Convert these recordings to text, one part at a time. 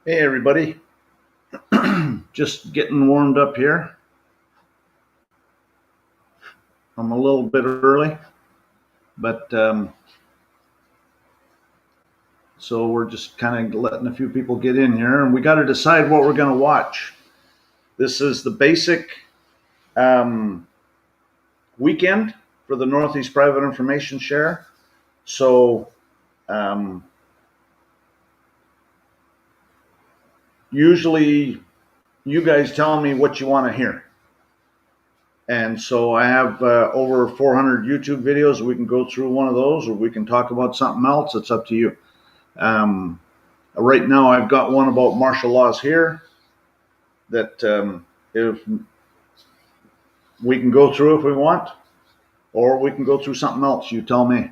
Hey everybody, just getting warmed up here. I'm a little bit early, but so we're just kind of letting a few people get in here, and we got to decide what we're going to watch. This is the basic weekend for the Northeast Private Information Share. So usually you guys tell me what you want to hear. And so I have over 400 YouTube videos. We can go through one of those, or we can talk about something else. It's up to you. Right now, I've got one about martial laws here that if we can go through if we want, or we can go through something else. You tell me.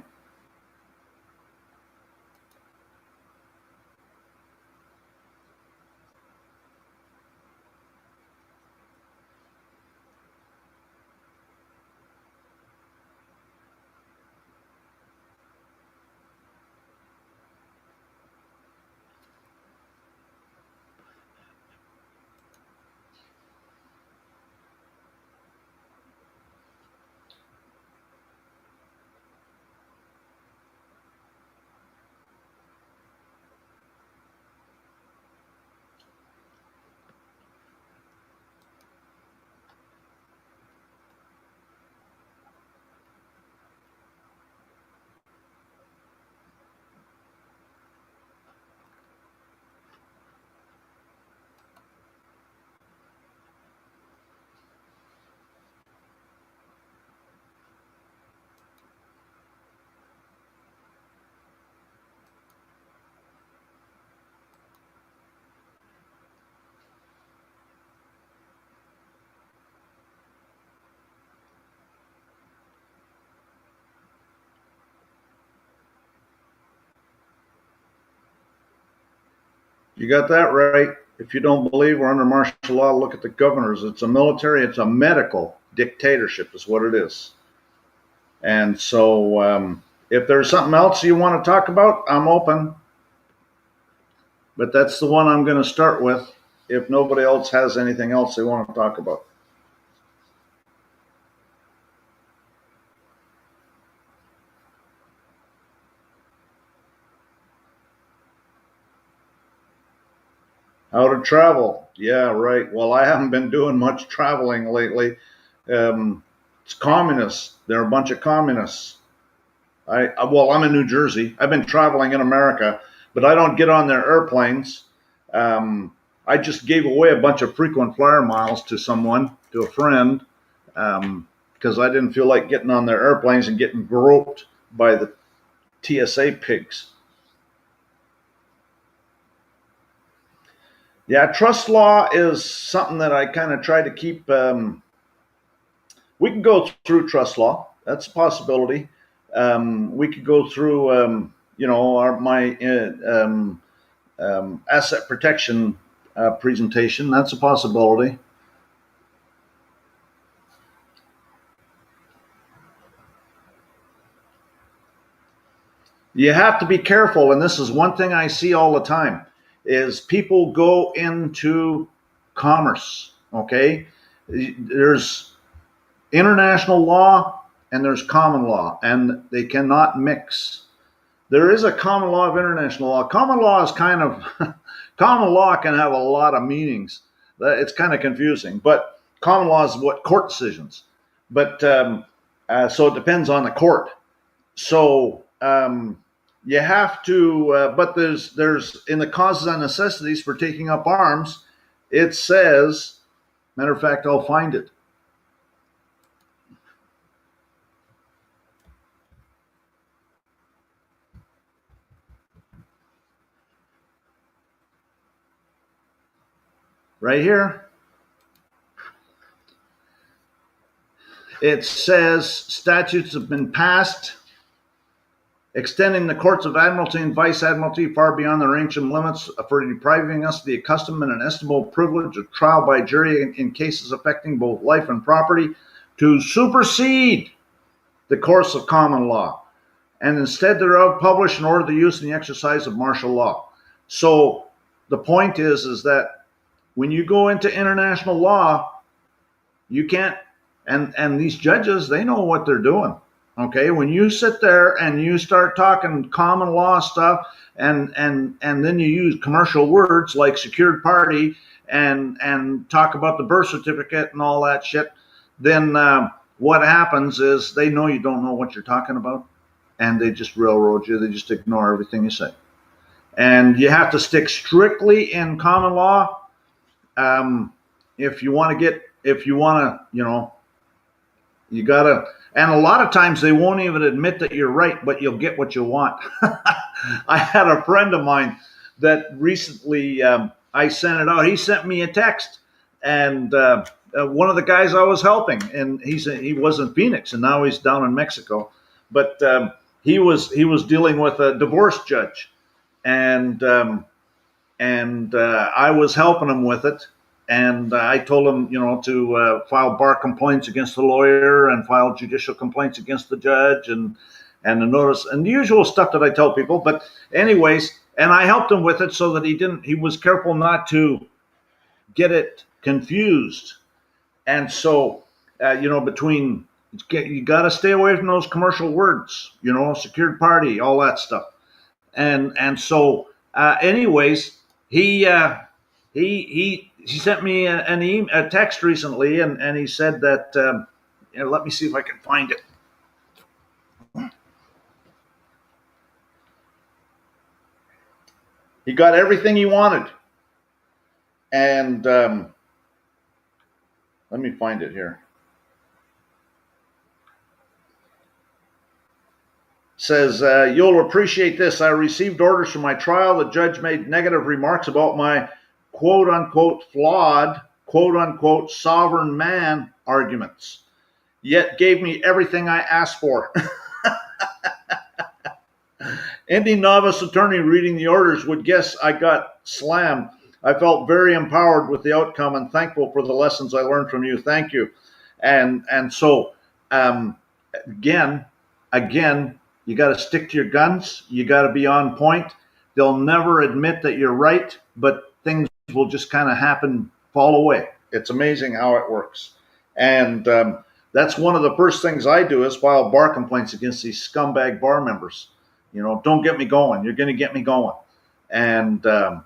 You got that right. If you don't believe we're under martial law, look at the governors. It's a military, it's a medical dictatorship is what it is. And so if there's something else you want to talk about, I'm open. But that's the one I'm going to start with if nobody else has anything else they want to talk about. How to travel. Yeah, right. Well, I haven't been doing much traveling lately. It's communists. They're a bunch of communists. I'm in New Jersey. I've been traveling in America, but I don't get on their airplanes. I just gave away a bunch of frequent flyer miles to someone, to a friend, because I didn't feel like getting on their airplanes and getting groped by the TSA pigs. Yeah, trust law is something that I kind of try to keep. We can go through trust law. That's a possibility. We could go through, my asset protection presentation. That's a possibility. You have to be careful, and this is one thing I see all the time, is people go into commerce, okay? There's international law and there's common law, and they cannot mix. There is a common law of international law. Common law is kind of, common law can have a lot of meanings. It's kind of confusing, but common law is what court decisions. But so it depends on the court. So you have to, but there's in the causes and necessities for taking up arms, it says, matter of fact, I'll find it. Right here. It says statutes have been passed extending the courts of Admiralty and Vice Admiralty far beyond their ancient limits for depriving us of the accustomed and inestimable privilege of trial by jury in cases affecting both life and property, to supersede the course of common law, and instead thereof publish and order the use and the exercise of martial law. So the point is that when you go into international law, you can't, and these judges, they know what they're doing. Okay, when you sit there and you start talking common law stuff, and then you use commercial words like secured party and talk about the birth certificate and all that shit, then what happens is they know you don't know what you're talking about, and they just railroad you. They just ignore everything you say, and you have to stick strictly in common law. If you want to, you gotta, and a lot of times they won't even admit that you're right, but you'll get what you want. I had a friend of mine that recently, I sent it out. He sent me a text, and one of the guys I was helping, and he was in Phoenix, and now he's down in Mexico. But he was dealing with a divorce judge, and I was helping him with it. And I told him, to file bar complaints against the lawyer and file judicial complaints against the judge and the notice and the usual stuff that I tell people. But anyways, and I helped him with it so that he was careful not to get it confused. And so, you got to stay away from those commercial words, secured party, all that stuff. And so, anyways, he sent me a text recently, and he said that, let me see if I can find it. He got everything he wanted. And let me find it here. Says, you'll appreciate this. I received orders from my trial. The judge made negative remarks about my quote-unquote flawed, quote-unquote sovereign man arguments, yet gave me everything I asked for. Any novice attorney reading the orders would guess I got slammed. I felt very empowered with the outcome and thankful for the lessons I learned from you. Thank you. And so, again, you got to stick to your guns. You got to be on point. They'll never admit that you're right, but things will just kind of fall away. It's amazing how it works. And that's one of the first things I do is file bar complaints against these scumbag bar members. Don't get me going. You're going to get me going. And an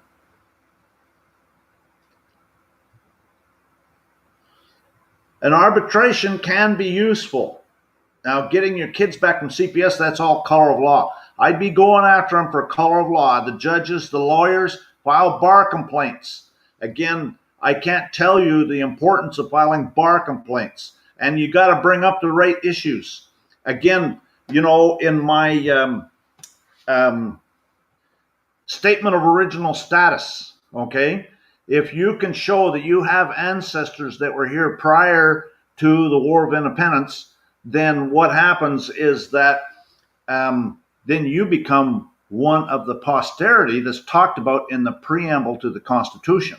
arbitration can be useful. Now, getting your kids back from CPS, that's all color of law. I'd be going after them for color of law. The judges, the lawyers, file bar complaints. Again, I can't tell you the importance of filing bar complaints. And you got to bring up the right issues. Again, in my statement of original status, okay, if you can show that you have ancestors that were here prior to the War of Independence, then what happens is that then you become one of the posterity that's talked about in the preamble to the Constitution.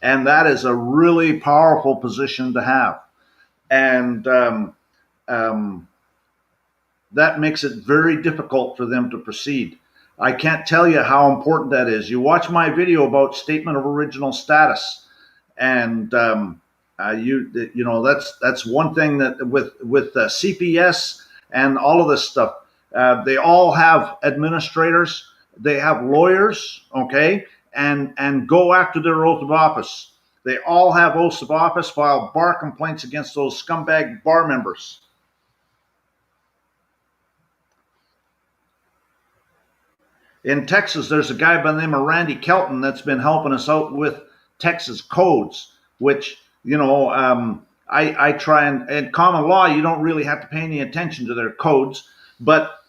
And that is a really powerful position to have. And that makes it very difficult for them to proceed. I can't tell you how important that is. You watch my video about statement of original status, and that's one thing that with CPS and all of this stuff, they all have administrators, they have lawyers, okay, and go after their oath of office. They all have oaths of office, file bar complaints against those scumbag bar members. In Texas, there's a guy by the name of Randy Kelton that's been helping us out with Texas codes, which, I try and in common law, you don't really have to pay any attention to their codes, but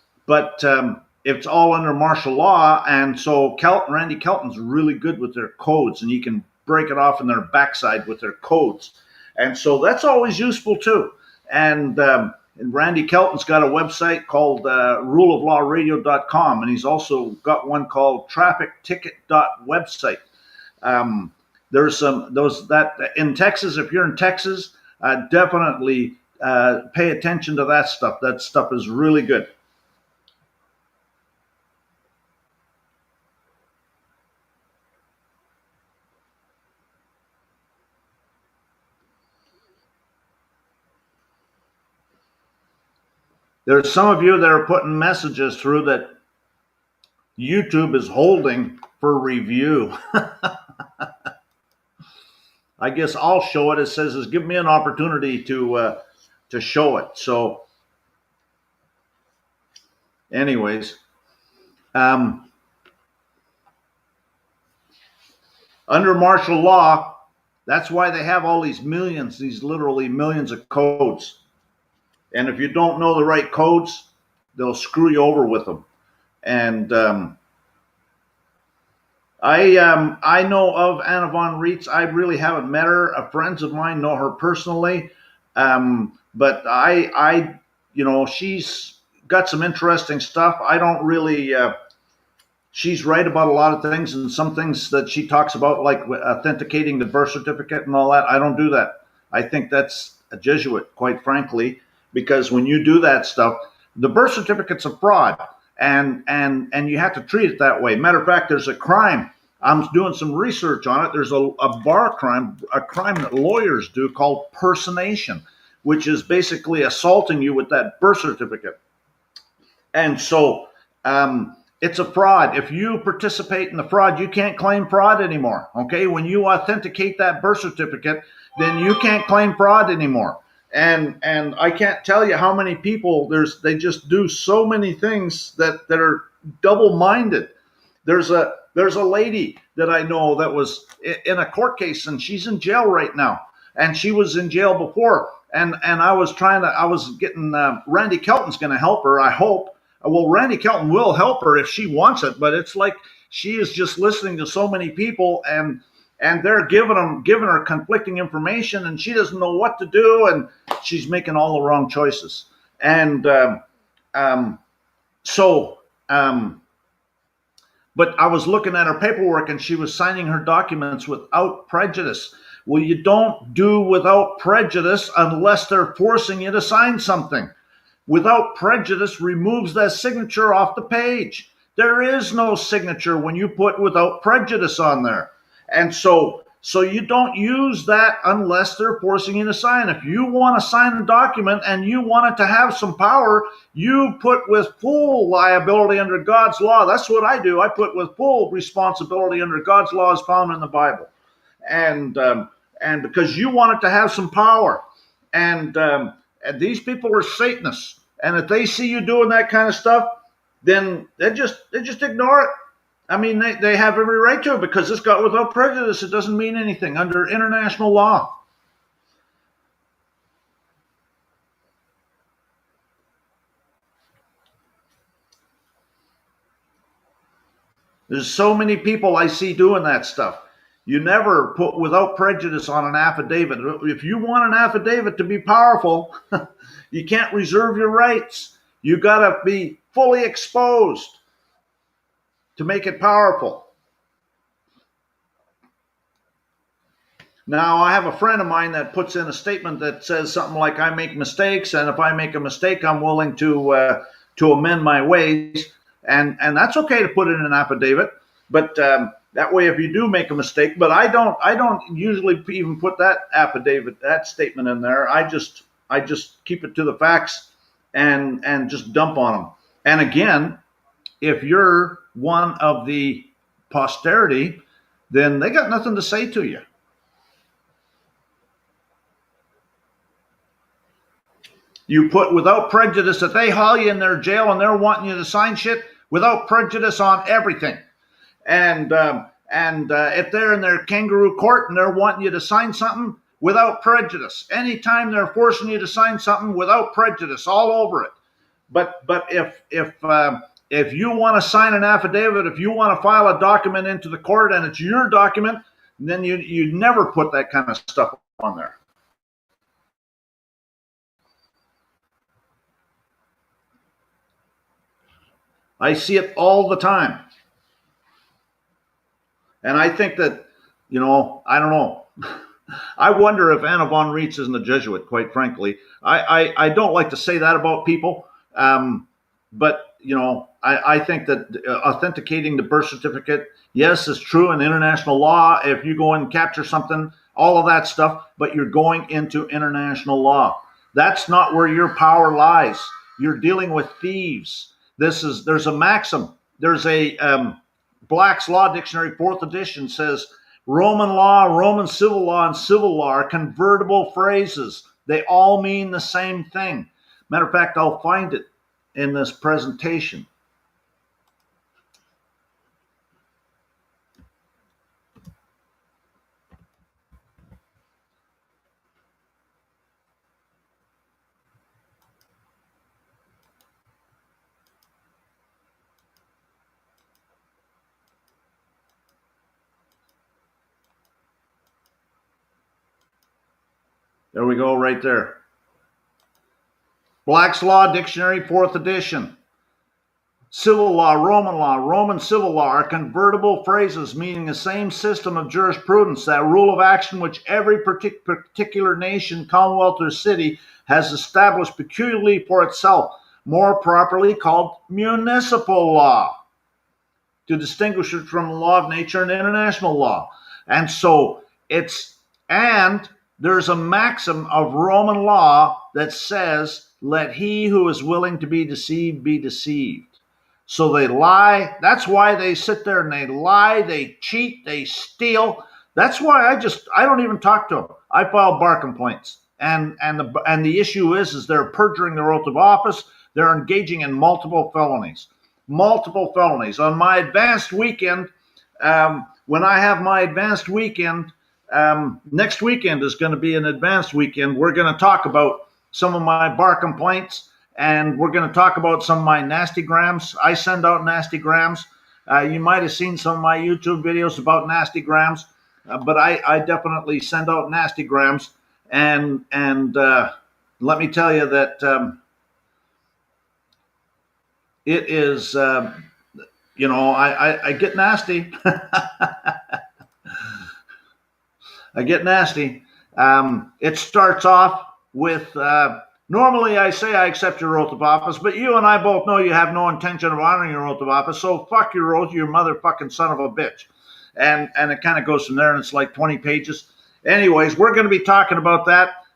it's all under martial law. And so Randy Kelton's really good with their codes, and you can break it off in their backside with their codes. And so that's always useful too. And Randy Kelton's got a website called ruleoflawradio.com, and he's also got one called trafficticket.website. There's that in Texas. If you're in Texas, definitely pay attention to that stuff. That stuff is really good. There's some of you that are putting messages through that YouTube is holding for review. I guess I'll show it. It says, give me an opportunity to show it. So anyways, under martial law, that's why they have all these millions, these literally millions of codes. And if you don't know the right codes, they'll screw you over with them. And I know of Anna von Reitz. I really haven't met her. Friends of mine know her personally. But I she's got some interesting stuff. I don't really, she's right about a lot of things, and some things that she talks about, like authenticating the birth certificate and all that. I don't do that. I think that's a Jesuit, quite frankly, because when you do that stuff, the birth certificate's a fraud, and you have to treat it that way. Matter of fact, there's a crime. I'm doing some research on it. There's a bar crime, a crime that lawyers do called personation, which is basically assaulting you with that birth certificate. And so it's a fraud. If you participate in the fraud, you can't claim fraud anymore. Okay, when you authenticate that birth certificate, then you can't claim fraud anymore. And I can't tell you how many people they just do so many things that are double-minded. There's a lady that I know that was in a court case, and she's in jail right now, and she was in jail before. And I was getting Randy Kelton's going to help her, I hope. Well, Randy Kelton will help her if she wants it, but it's like she is just listening to so many people, and they're giving her conflicting information, and she doesn't know what to do, and she's making all the wrong choices. And but I was looking at her paperwork, and she was signing her documents without prejudice. Well, you don't do without prejudice unless they're forcing you to sign something. Without prejudice removes that signature off the page. There is no signature when you put without prejudice on there. And so you don't use that unless they're forcing you to sign. If you want to sign a document and you want it to have some power, you put with full liability under God's law. That's what I do. I put with full responsibility under God's law as found in the Bible. And because you want it to have some power. And these people are Satanists. And if they see you doing that kind of stuff, then they just ignore it. I mean, they have every right to, because it's got without prejudice. It doesn't mean anything under international law. There's so many people I see doing that stuff. You never put without prejudice on an affidavit. If you want an affidavit to be powerful, you can't reserve your rights. You got to be fully exposed to make it powerful. Now, I have a friend of mine that puts in a statement that says something like, I make mistakes, and if I make a mistake, I'm willing to amend my ways. And that's okay to put in an affidavit. But that way, if you do make a mistake, but I don't usually even put that affidavit, that statement in there. I just keep it to the facts and just dump on them. And again, if you're one of the posterity, then they got nothing to say to you. You put without prejudice. If they haul you in their jail and they're wanting you to sign shit, without prejudice on everything. And if they're in their kangaroo court and they're wanting you to sign something, without prejudice. Anytime they're forcing you to sign something, without prejudice, all over it. But if you want to sign an affidavit, if you want to file a document into the court and it's your document, then you never put that kind of stuff on there. I see it all the time. And I think that, I don't know. I wonder if Anna von Reitz isn't a Jesuit, quite frankly. I don't like to say that about people. But, I think that authenticating the birth certificate, yes, is true in international law. If you go and capture something, all of that stuff, but you're going into international law. That's not where your power lies. You're dealing with thieves. There's a maxim. There's a Black's Law Dictionary, 4th edition, says Roman law, Roman civil law, and civil law are convertible phrases. They all mean the same thing. Matter of fact, I'll find it in this presentation. There we go, right there. Black's Law Dictionary, 4th edition. Civil law, Roman civil law are convertible phrases meaning the same system of jurisprudence, that rule of action which every particular nation, commonwealth, or city has established peculiarly for itself, more properly called municipal law, to distinguish it from the law of nature and international law. And so there's a maxim of Roman law that says, let he who is willing to be deceived be deceived. So they lie. That's why they sit there and they lie, they cheat, they steal. That's why I don't even talk to them. I file bar complaints. And the issue is they're perjuring their oath of office. They're engaging in multiple felonies. Multiple felonies. On my advanced weekend, when I have my advanced weekend, next weekend is going to be an advanced weekend. We're going to talk about some of my bar complaints, and we're going to talk about some of my nasty grams. I send out nasty grams. You might have seen some of my YouTube videos about nasty grams, but I definitely send out nasty grams. And let me tell you that it is, I get nasty. I get nasty. It starts off with, normally I say I accept your oath of office, but you and I both know you have no intention of honoring your oath of office, so fuck your oath, you motherfucking son of a bitch. And it kind of goes from there, and it's like 20 pages. Anyways, we're going to be talking about that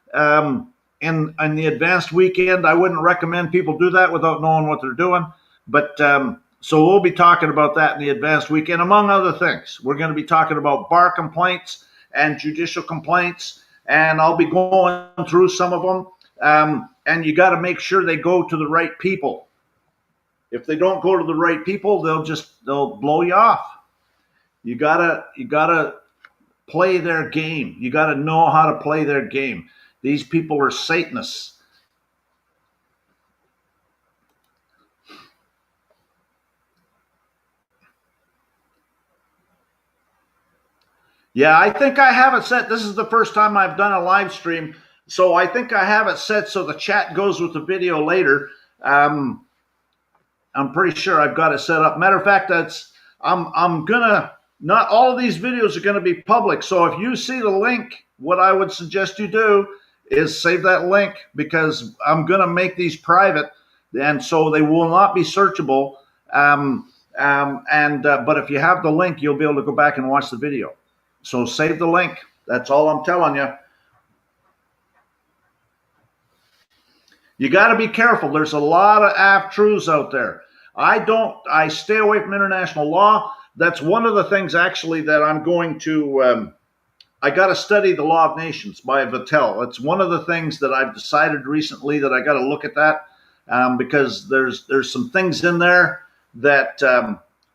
in the advanced weekend. I wouldn't recommend people do that without knowing what they're doing, but so we'll be talking about that in the advanced weekend, among other things. We're going to be talking about bar complaints and judicial complaints, and I'll be going through some of them. And you got to make sure they go to the right people. If they don't go to the right people, they'll blow you off. You gotta play their game. You gotta know how to play their game. These people are Satanists. Yeah, I think I have it set. This is the first time I've done a live stream, so I think I have it set so the chat goes with the video later. I'm pretty sure I've got it set up. Matter of fact, I'm gonna, not all of these videos are gonna be public. So if you see the link, what I would suggest you do is save that link, because I'm gonna make these private, and so they will not be searchable. But if you have the link, you'll be able to go back and watch the video. So save the link. That's all I'm telling you. You got to be careful. There's a lot of half-truths out there. I stay away from international law. That's one of the things actually that I'm going to, I got to study the Law of Nations by Vattel. It's one of the things that I've decided recently that I got to look at that, because there's some things in there that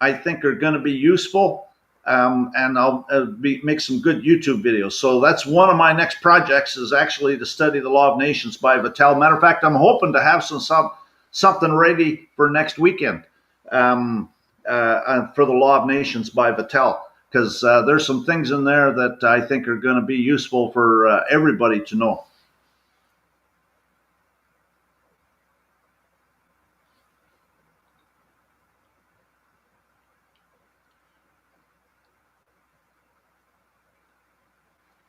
I think are going to be useful. And I'll make some good YouTube videos. So that's one of my next projects, is actually to study the Law of Nations by Vattel. Matter of fact, I'm hoping to have something ready for next weekend for the Law of Nations by Vattel, because there's some things in there that I think are going to be useful for everybody to know.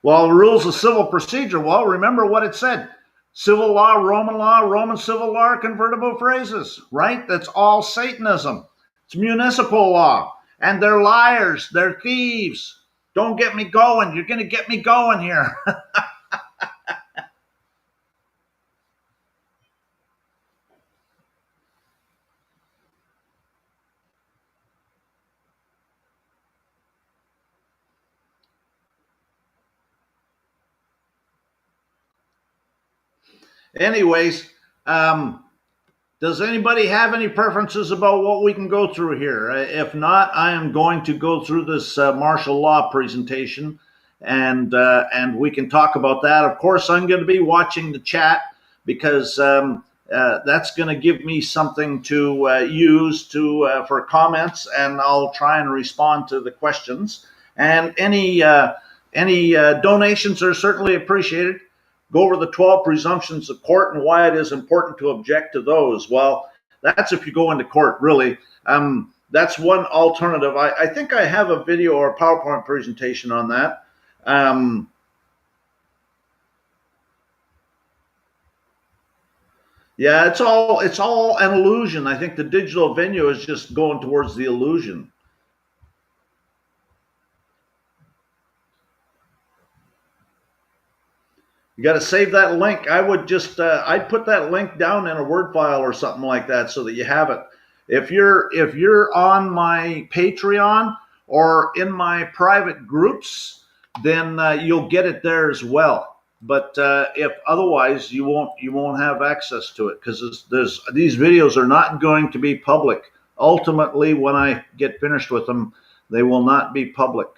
Well, the rules of civil procedure, well, remember what it said. Civil law, Roman civil law are convertible phrases, right? That's all Satanism. It's municipal law. And they're liars. They're thieves. Don't get me going. You're going to get me going here. Anyways, does anybody have any preferences about what we can go through here? If not, I am going to go through this martial law presentation, and we can talk about that. Of course, I'm going to be watching the chat because that's going to give me something to use for comments, and I'll try and respond to the questions. And any donations are certainly appreciated. Go over the 12 presumptions of court and why it is important to object to those. Well, that's if you go into court, really. That's one alternative. I think I have a video or a PowerPoint presentation on that. Yeah, it's all an illusion. I think the digital venue is just going towards the illusion. You got to save that link. I would just I'd put that link down in a Word file or something like that so that you have it. If you're on my Patreon or in my private groups, then you'll get it there as well. But if otherwise, you won't have access to it because these videos are not going to be public. Ultimately, when I get finished with them, they will not be public.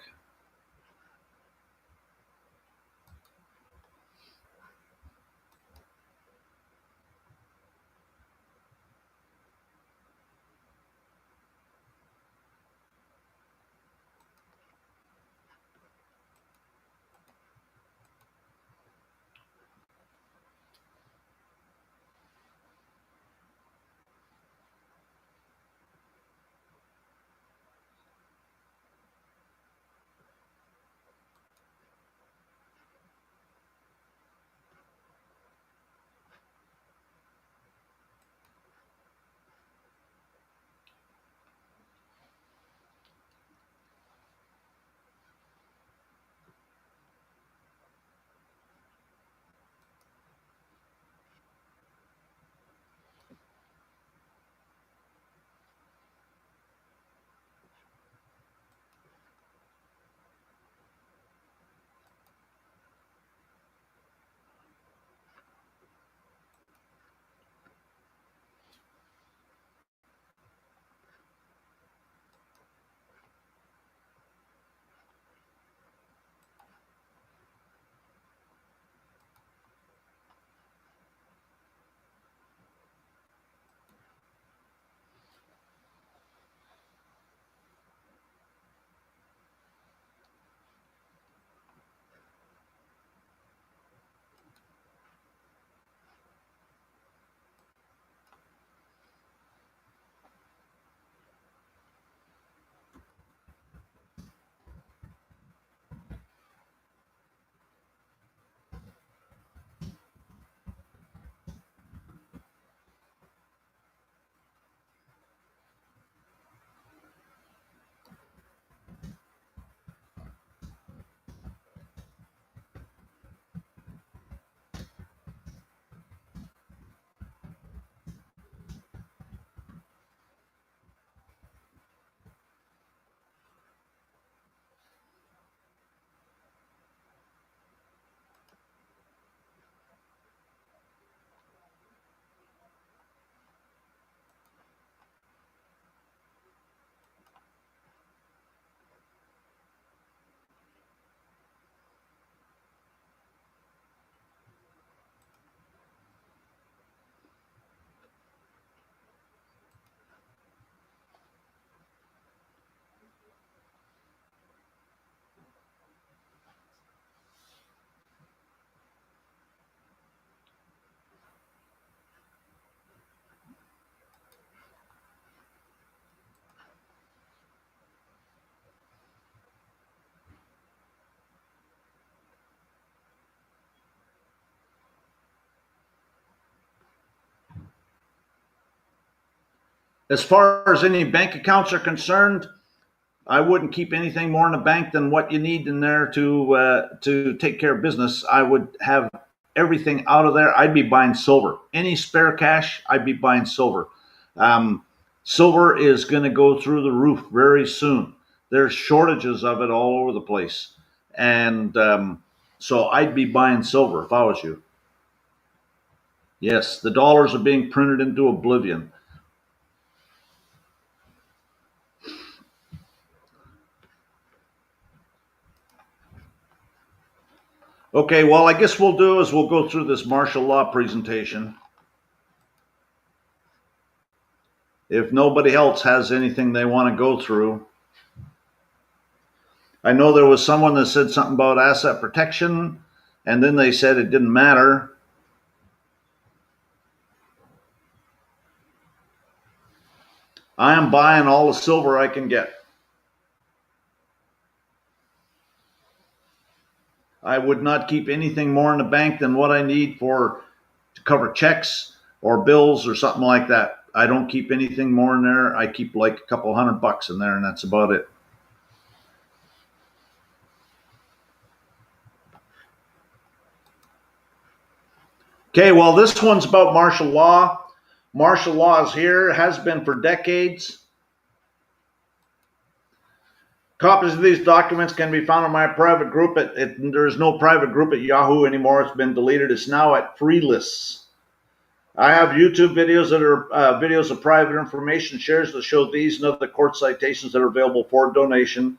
As far as any bank accounts are concerned, I wouldn't keep anything more in the bank than what you need in there to take care of business. I would have everything out of there. I'd be buying silver. Any spare cash, I'd be buying silver. Silver is going to go through the roof very soon. There's shortages of it all over the place, and so I'd be buying silver if I was you. Yes, the dollars are being printed into oblivion. Okay, well, I guess we'll do is we'll go through this martial law presentation. If nobody else has anything they want to go through. I know there was someone that said something about asset protection, and then they said it didn't matter. I am buying all the silver I can get. I would not keep anything more in the bank than what I need to cover checks or bills or something like that. I don't keep anything more in there. I keep like a couple $100 in there, and that's about it. Okay, well, this one's about martial law. Martial law is here, has been for decades. Copies of these documents can be found in my private group. There's no private group at Yahoo anymore. It's been deleted. It's now at free lists. I have YouTube videos that are videos of private information shares that show these and other court citations that are available for donation.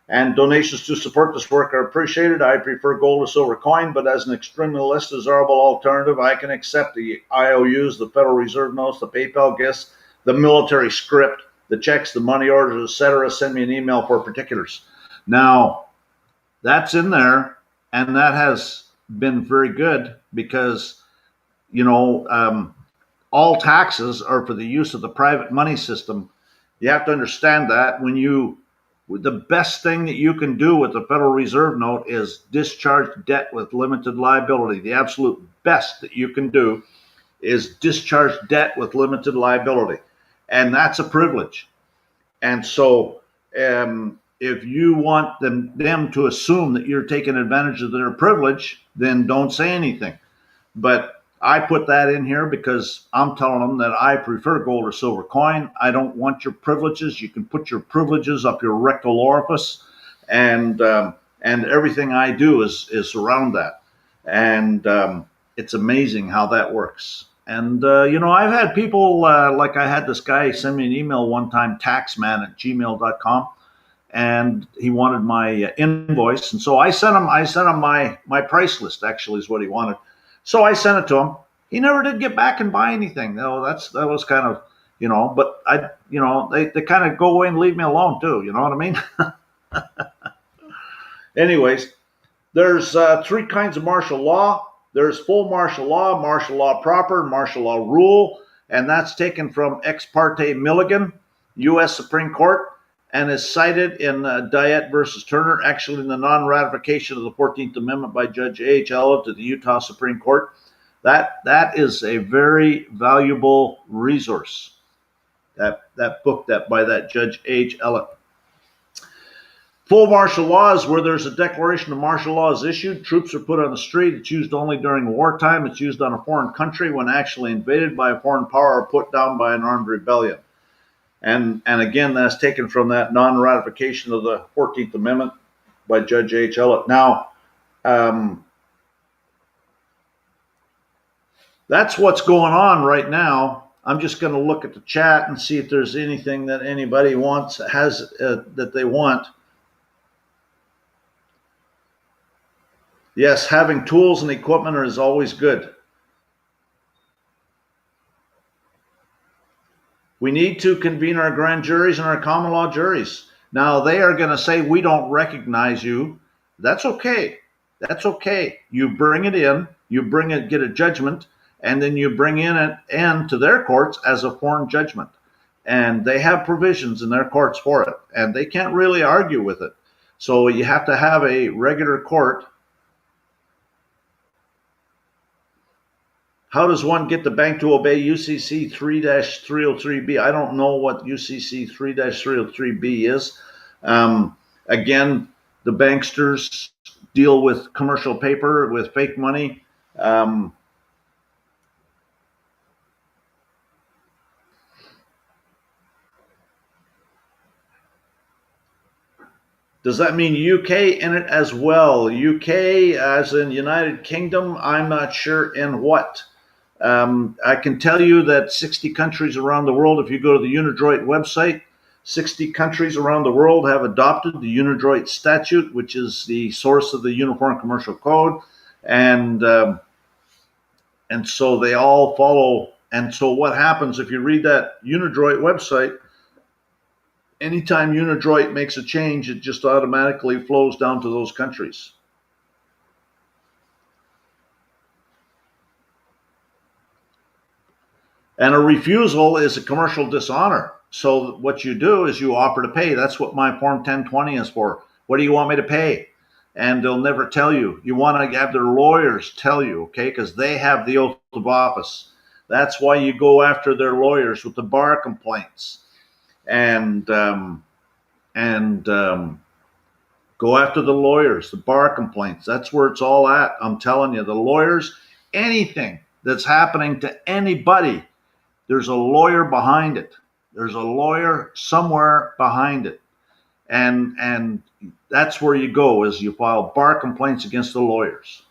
And donations to support this work are appreciated. I prefer gold or silver coin, but as an extremely less desirable alternative, I can accept the IOUs, the Federal Reserve notes, the PayPal gifts, the military script, the checks, the money orders, etc. Send me an email for particulars. Now, that's in there, and that has been very good because, all taxes are for the use of the private money system. You have to understand that the best thing that you can do with the Federal Reserve note is discharge debt with limited liability. The absolute best that you can do is discharge debt with limited liability. And that's a privilege. And so if you want them to assume that you're taking advantage of their privilege, then don't say anything. But I put that in here because I'm telling them that I prefer gold or silver coin. I don't want your privileges. You can put your privileges up your rectal orifice, and everything I do is around that. And it's amazing how that works. And, I've had people, like I had this guy send me an email one time, taxman@gmail.com, and he wanted my invoice. And so I sent him my price list, actually, is what he wanted. So I sent it to him. He never did get back and buy anything. That was kind of, but they kind of go away and leave me alone too. You know what I mean? Anyways, there's three kinds of martial law. There's full martial law proper, martial law rule, and that's taken from Ex parte Milligan, U.S. Supreme Court, and is cited in Diet versus Turner, actually in the non-ratification of the 14th Amendment by Judge A.H. Ellett to the Utah Supreme Court. That is a very valuable resource, that book by that Judge H. Ellett. Full martial law is where there's a declaration of martial law is issued. Troops are put on the street. It's used only during wartime. It's used on a foreign country when actually invaded by a foreign power or put down by an armed rebellion. And again, that's taken from that non-ratification of the 14th Amendment by Judge H. Ellett. Now, that's what's going on right now. I'm just going to look at the chat and see if there's anything that anybody that they want. Yes, having tools and equipment is always good. We need to convene our grand juries and our common law juries. Now, they are going to say, we don't recognize you. That's okay. That's okay. You bring it in, get a judgment, and then you bring in to their courts as a foreign judgment. And they have provisions in their courts for it, and they can't really argue with it. So you have to have a regular court. How does one get the bank to obey UCC 3-303B? I don't know what UCC 3-303B is. Again, the banksters deal with commercial paper, with fake money. Does that mean UK in it as well? UK as in United Kingdom? I'm not sure in what. I can tell you that 60 countries around the world, if you go to the UNIDROIT website, 60 countries around the world have adopted the UNIDROIT statute, which is the source of the Uniform Commercial Code. And so they all follow. And so what happens if you read that UNIDROIT website, anytime UNIDROIT makes a change, it just automatically flows down to those countries. And a refusal is a commercial dishonor. So what you do is you offer to pay. That's what my Form 1020 is for. What do you want me to pay? And they'll never tell you. You want to have their lawyers tell you, okay, because they have the oath of office. That's why you go after their lawyers with the bar complaints. And go after the lawyers, the bar complaints. That's where it's all at. I'm telling you, the lawyers, anything that's happening to anybody, there's a lawyer behind it. There's a lawyer somewhere behind it. And that's where you go, is you file bar complaints against the lawyers.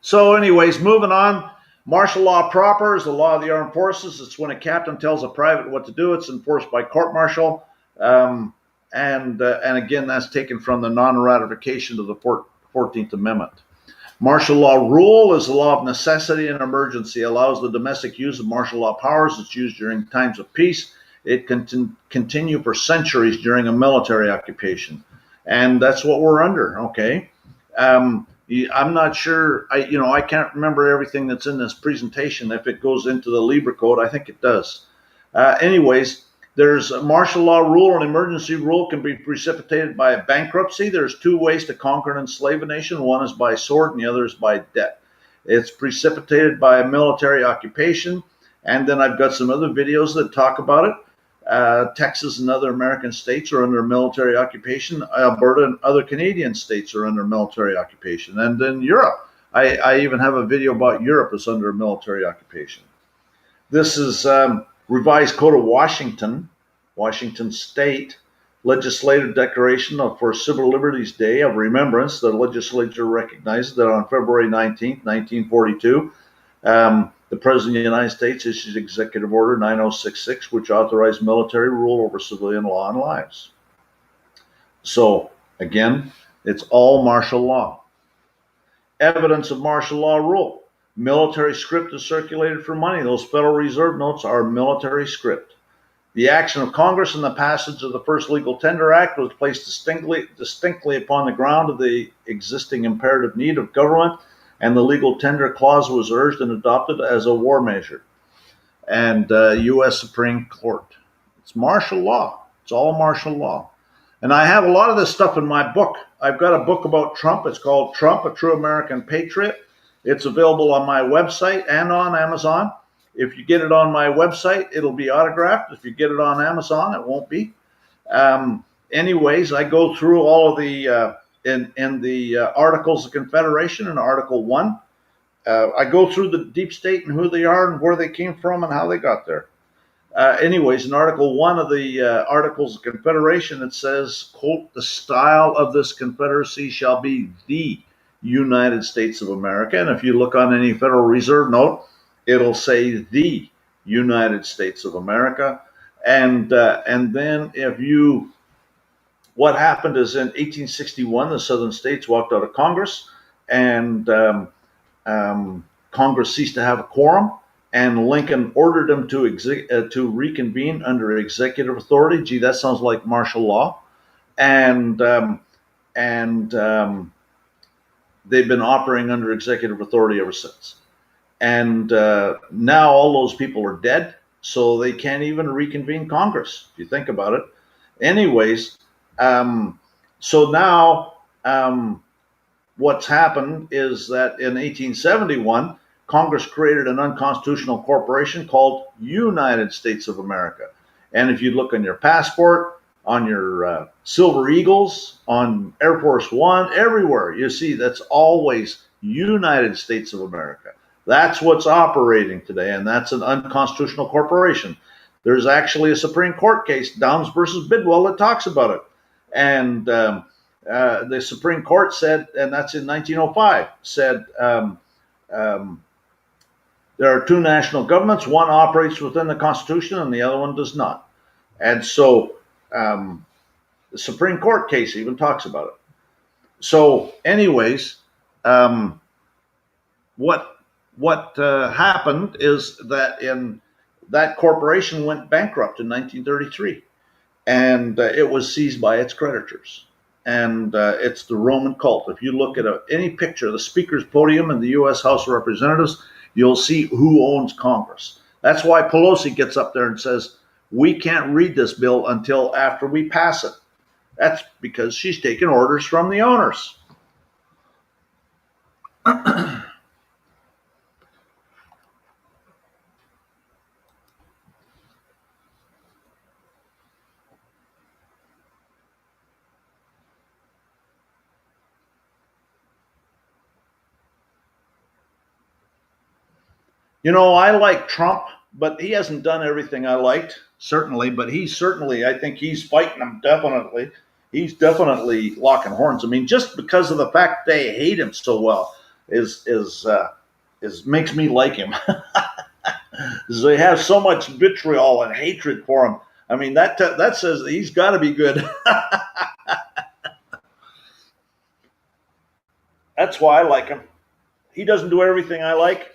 So anyways, moving on. Martial law proper is the law of the armed forces. It's when a captain tells a private what to do. It's enforced by court-martial. And again, that's taken from the non-ratification of the 14th Amendment. Martial law rule is the law of necessity and emergency. It allows the domestic use of martial law powers. It's used during times of peace. It can continue for centuries during a military occupation. And that's what we're under, okay? I'm not sure, I can't remember everything that's in this presentation. If it goes into the Libra Code, I think it does. Anyways, there's a martial law rule. An emergency rule can be precipitated by a bankruptcy. There's two ways to conquer and enslave a nation. One is by sword and the other is by debt. It's precipitated by a military occupation. And then I've got some other videos that talk about it. Texas and other American states are under military occupation. Alberta and other Canadian states are under military occupation. And then Europe. I even have a video about Europe is under military occupation. This is Revised Code of Washington, Washington State, Legislative Declaration for Civil Liberties Day of Remembrance. The legislature recognizes that on February 19th, 1942, the President of the United States issued Executive Order 9066, which authorized military rule over civilian law and lives. So, again, it's all martial law. Evidence of martial law rule. Military script is circulated for money. Those Federal Reserve notes are military script. The action of Congress in the passage of the first Legal Tender Act was placed distinctly upon the ground of the existing imperative need of government, and the legal tender clause was urged and adopted as a war measure. And U.S. Supreme Court. It's martial law. It's all martial law. And I have a lot of this stuff in my book. I've got a book about Trump. It's called Trump, A True American Patriot. It's available on my website and on Amazon. If you get it on my website, it'll be autographed. If you get it on Amazon, it won't be. Anyways, I go through all of the in the Articles of Confederation in Article 1. I go through the deep state and who they are and where they came from and how they got there. Anyways, in Article 1 of the Articles of Confederation, it says, quote, "The style of this confederacy shall be the United States of America." And if you look on any Federal Reserve note, it'll say the United States of America. And then what happened is in 1861, the Southern states walked out of Congress, and Congress ceased to have a quorum, and Lincoln ordered them to reconvene under executive authority. Gee, that sounds like martial law. And they've been operating under executive authority ever since. And now all those people are dead, so they can't even reconvene Congress, if you think about it. Anyways, so now what's happened is that in 1871, Congress created an unconstitutional corporation called United States of America. And if you look on your passport, on your Silver Eagles, on Air Force One, everywhere, you see that's always United States of America. That's what's operating today, and that's an unconstitutional corporation. There's actually a Supreme Court case, Downs versus Bidwell, that talks about it. And The Supreme Court said, and that's in 1905, said there are two national governments. One operates within the Constitution and the other one does not. And so the Supreme Court case even talks about it. So anyways, what happened is that that corporation went bankrupt in 1933, and it was seized by its creditors. And it's the Roman cult. If you look at any picture of the Speaker's podium in the U.S. House of Representatives, you'll see who owns Congress. That's why Pelosi gets up there and says, we can't read this bill until after we pass it. That's because she's taking orders from the owners. You know, I like Trump, but he hasn't done everything I liked, certainly. But I think he's fighting them, definitely. He's definitely locking horns. I mean, just because of the fact they hate him so well is makes me like him. They have so much vitriol and hatred for him. I mean, that says that he's got to be good. That's why I like him. He doesn't do everything I like.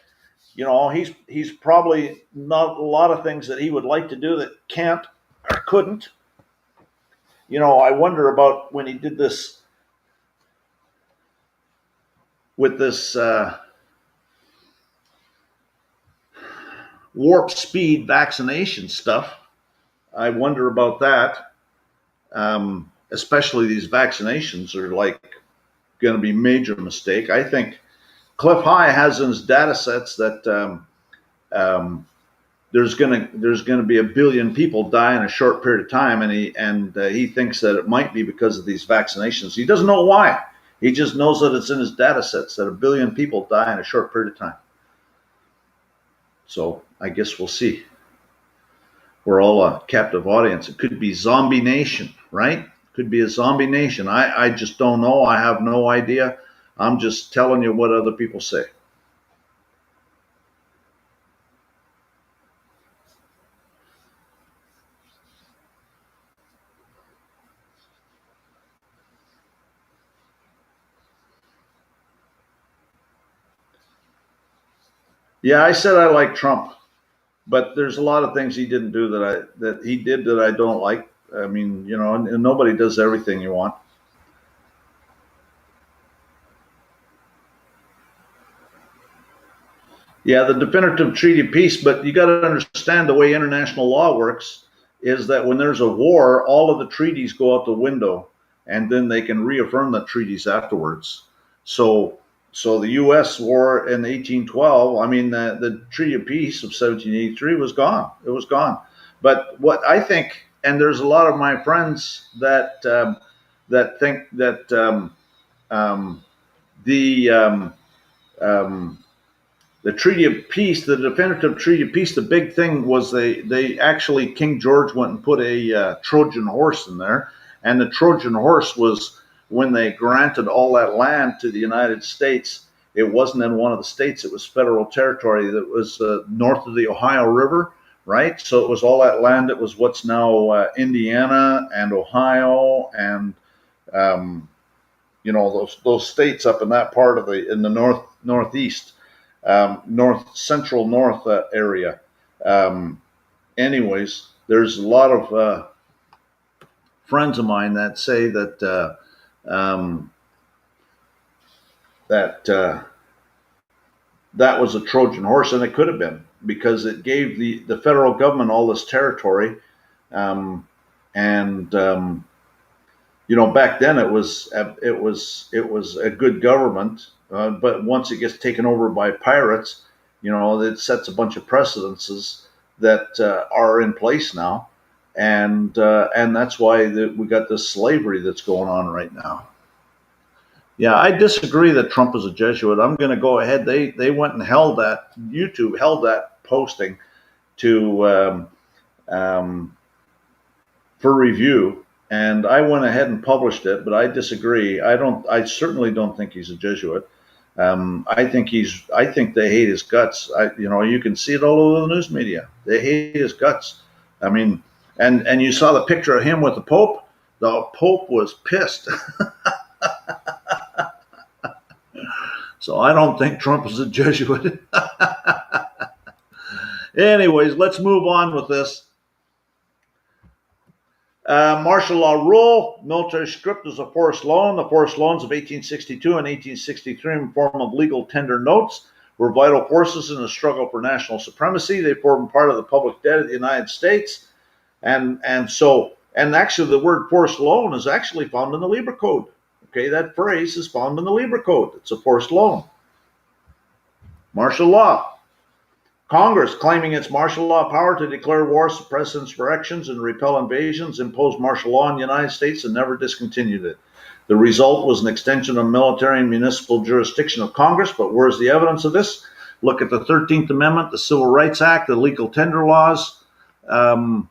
You know, he's probably not a lot of things that he would like to do that can't or couldn't. You know, I wonder about when he did this with this warp speed vaccination stuff. I wonder about that. Especially these vaccinations are like going to be major mistake. I think Cliff High has in his data sets that there's going to be 1 billion people die in a short period of time, and he thinks that it might be because of these vaccinations. He doesn't know why. He just knows that it's in his data sets that 1 billion people die in a short period of time. So I guess we'll see. We're all a captive audience. It could be zombie nation, right? Could be a zombie nation. I just don't know. I have no idea. I'm just telling you what other people say. Yeah, I said I like Trump, but there's a lot of things he didn't do that he did that I don't like. I mean, you know, and nobody does everything you want. Yeah, the definitive treaty of peace, but you got to understand the way international law works is that when there's a war, all of the treaties go out the window, and then they can reaffirm the treaties afterwards. So the U.S. war in 1812, I mean, the Treaty of Peace of 1783 was gone. It was gone. But what I think, and there's a lot of my friends that think that the Treaty of Peace, the definitive Treaty of Peace, the big thing was they actually, King George went and put a Trojan horse in there. And the Trojan horse was when they granted all that land to the United States. It wasn't in one of the states. It was federal territory that was north of the Ohio River, right? So it was all that land. It was what's now Indiana and Ohio and, you know, those states up in that part of in the northeast. Central north area. Anyways, there's a lot of friends of mine that say that that was a Trojan horse, and it could have been because it gave the federal government all this territory, and you know, back then it was a good government. But once it gets taken over by pirates, you know, it sets a bunch of precedences that are in place now, and that's why we got this slavery that's going on right now. Yeah, I disagree that Trump is a Jesuit. I'm going to go ahead. They went and held that. YouTube held that posting to for review, and I went ahead and published it, but I disagree. I certainly don't think he's a Jesuit. I think they hate his guts. You can see it all over the news media. They hate his guts. I mean, and you saw the picture of him with the Pope. The Pope was pissed. So I don't think Trump is a Jesuit. Anyways, let's move on with this. Martial law rule, military script is a forced loan. The forced loans of 1862 and 1863 in the form of legal tender notes were vital forces in the struggle for national supremacy. They formed part of the public debt of the United States. And actually the word forced loan is actually found in the Libra Code. Okay, that phrase is found in the Libra Code. It's a forced loan. Martial law. Congress, claiming its martial law power to declare war, suppress insurrections, and repel invasions, imposed martial law in the United States and never discontinued it. The result was an extension of military and municipal jurisdiction of Congress, but where's the evidence of this? Look at the 13th Amendment, the Civil Rights Act, the legal tender laws, the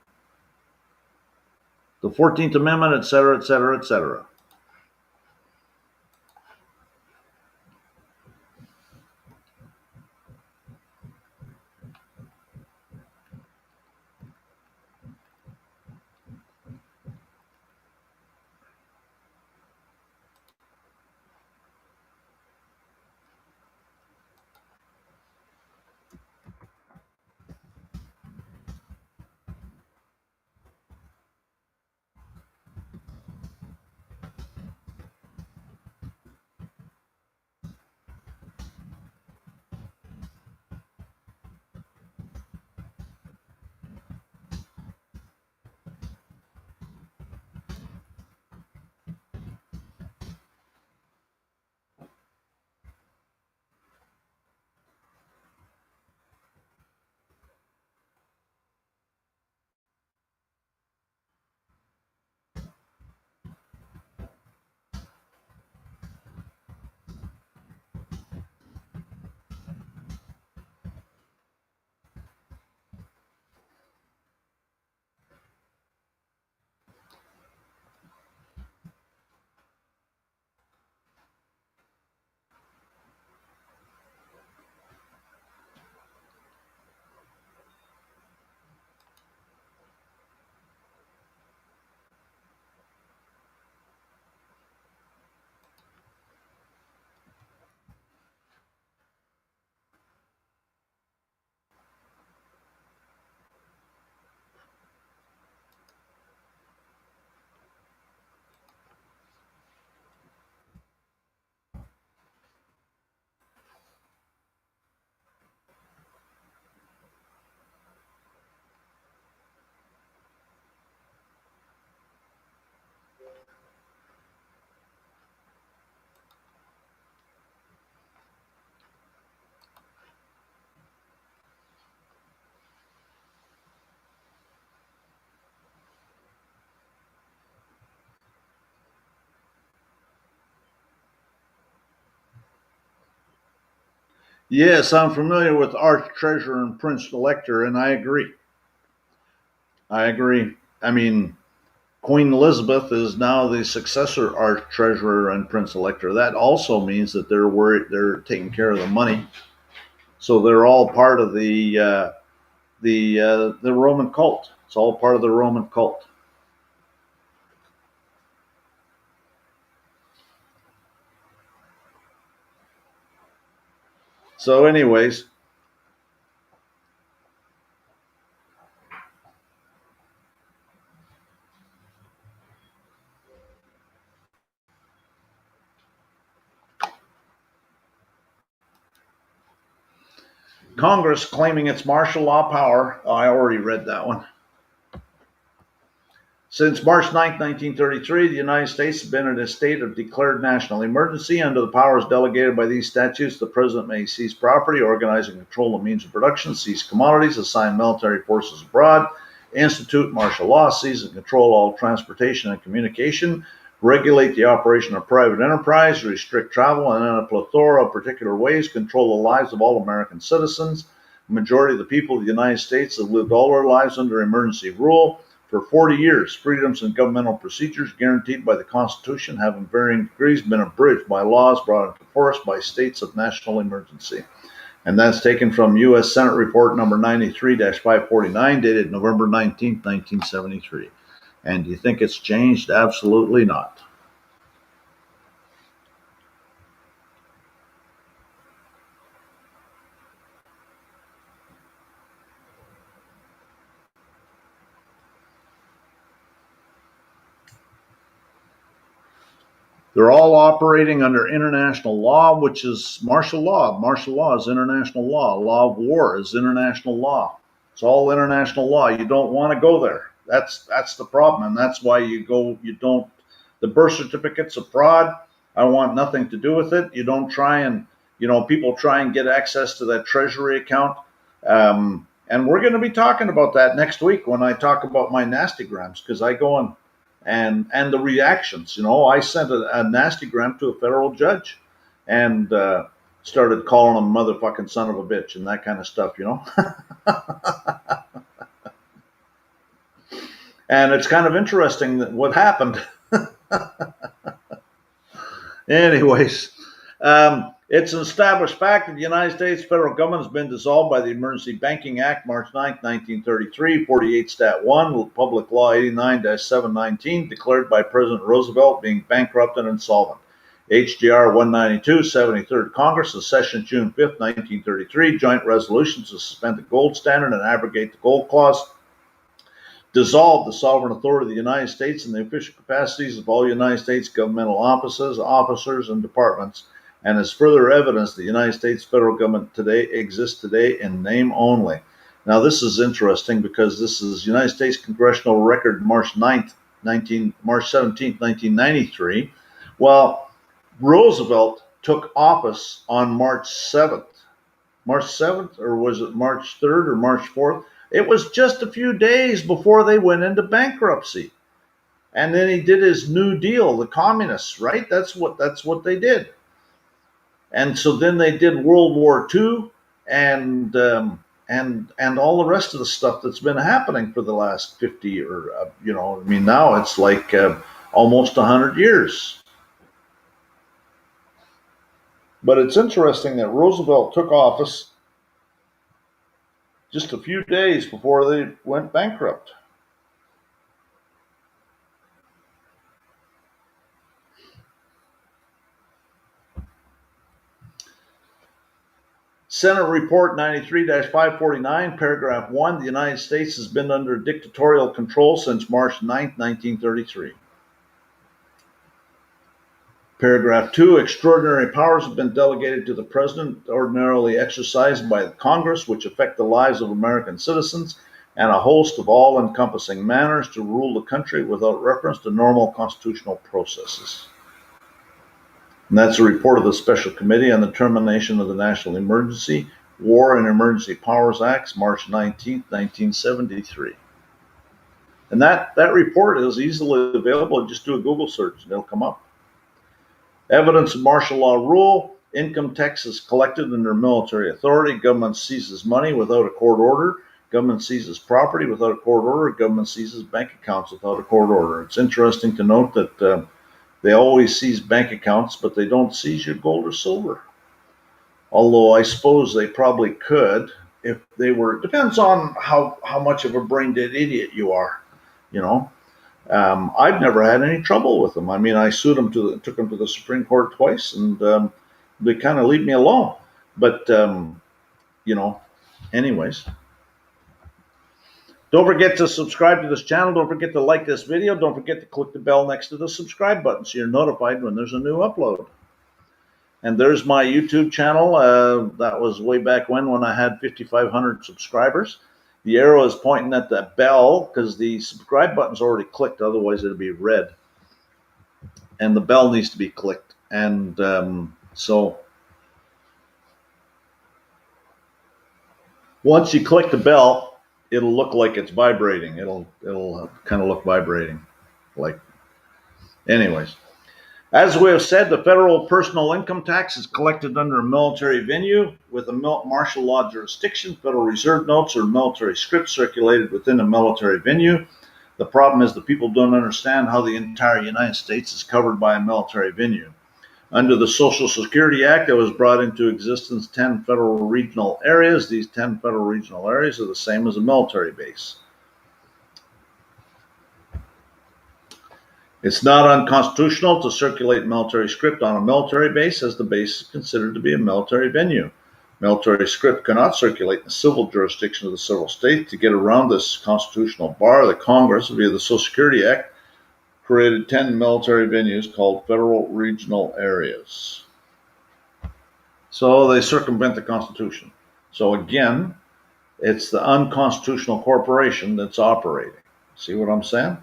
14th Amendment, et cetera, et cetera, et cetera. Yes, I'm familiar with Arch Treasurer and Prince Elector, and I agree. I mean, Queen Elizabeth is now the successor Arch Treasurer and Prince Elector. That also means that they're taking care of the money, so they're all part of the Roman cult. It's all part of the Roman cult. So, anyways. Congress claiming its martial law power. Oh, I already read that one. Since March 9, 1933, the United States has been in a state of declared national emergency. Under the powers delegated by these statutes, the President may seize property, organize and control the means of production, seize commodities, assign military forces abroad, institute martial law, seize and control all transportation and communication, regulate the operation of private enterprise, restrict travel, and in a plethora of particular ways, control the lives of all American citizens. The majority of the people of the United States have lived all their lives under emergency rule. For 40 years, freedoms and governmental procedures guaranteed by the Constitution have in varying degrees been abridged by laws brought into force by states of national emergency. And that's taken from U.S. Senate Report number 93-549, dated November 19, 1973. And do you think it's changed? Absolutely not. They're all operating under international law, which is martial law. Martial law is international law. Law of war is international law. It's all international law. You don't want to go there. That's the problem, and that's why you don't. The birth certificate's a fraud. I want nothing to do with it. You don't try and, people try and get access to that treasury account. And we're going to be talking about that next week when I talk about my nastygrams, because I go and the reactions. I sent a nastygram to a federal judge and started calling him motherfucking son of a bitch and that kind of stuff, And it's kind of interesting that what happened. Anyways, it's an established fact that the United States federal government has been dissolved by the Emergency Banking Act, March 9, 1933, 48 Stat 1, Public Law 89-719, declared by President Roosevelt being bankrupt and insolvent. HJR 192, 73rd Congress, in session June 5, 1933, joint resolution to suspend the gold standard and abrogate the gold clause, dissolved the sovereign authority of the United States and the official capacities of all United States governmental offices, officers, and departments, and as further evidence the United States federal government today exists today in name only. Now, this is interesting because this is United States Congressional Record March 17, 1993. Well, Roosevelt took office on March 7th. March 7th, or was it March 3rd or March 4th? It was just a few days before they went into bankruptcy. And then he did his New Deal, the communists, right? That's what they did. And so then they did World War II and all the rest of the stuff that's been happening for the last 50 or, now it's like almost 100 years. But it's interesting that Roosevelt took office just a few days before they went bankrupt. Senate Report 93-549, paragraph 1, the United States has been under dictatorial control since March 9, 1933. Paragraph 2, extraordinary powers have been delegated to the President, ordinarily exercised by the Congress, which affect the lives of American citizens, and a host of all-encompassing manners to rule the country without reference to normal constitutional processes. And that's a report of the Special Committee on the Termination of the National Emergency, War and Emergency Powers Acts, March 19, 1973. And that report is easily available. Just do a Google search and it'll come up. Evidence of martial law rule, income tax is collected under military authority, government seizes money without a court order, government seizes property without a court order, government seizes bank accounts without a court order. It's interesting to note that they always seize bank accounts, but they don't seize your gold or silver. Although I suppose they probably could if they were, depends on how much of a brain dead idiot you are, I've never had any trouble with them. I mean, I sued them took them to the Supreme Court twice, and they kind of leave me alone. But, anyways. Don't forget to subscribe to this channel. Don't forget to like this video. Don't forget to click the bell next to the subscribe button so you're notified when there's a new upload. And there's my YouTube channel. That was way back when I had 5,500 subscribers. The arrow is pointing at the bell because the subscribe button's already clicked. Otherwise, it'll be red. And the bell needs to be clicked. And so once you click the bell, it'll look like it's vibrating. It'll kind of look vibrating. Anyways. As we have said, the federal personal income tax is collected under a military venue with a martial law jurisdiction. Federal Reserve notes or military script circulated within a military venue. The problem is the people don't understand how the entire United States is covered by a military venue. Under the Social Security Act that was brought into existence 10 federal regional areas. These 10 federal regional areas are the same as a military base. It's not unconstitutional to circulate military script on a military base, as the base is considered to be a military venue. Military script cannot circulate in the civil jurisdiction of the several states. To get around this constitutional bar, the Congress, via the Social Security Act, created 10 military venues called federal regional areas. So they circumvent the Constitution. So again, it's the unconstitutional corporation that's operating. See what I'm saying?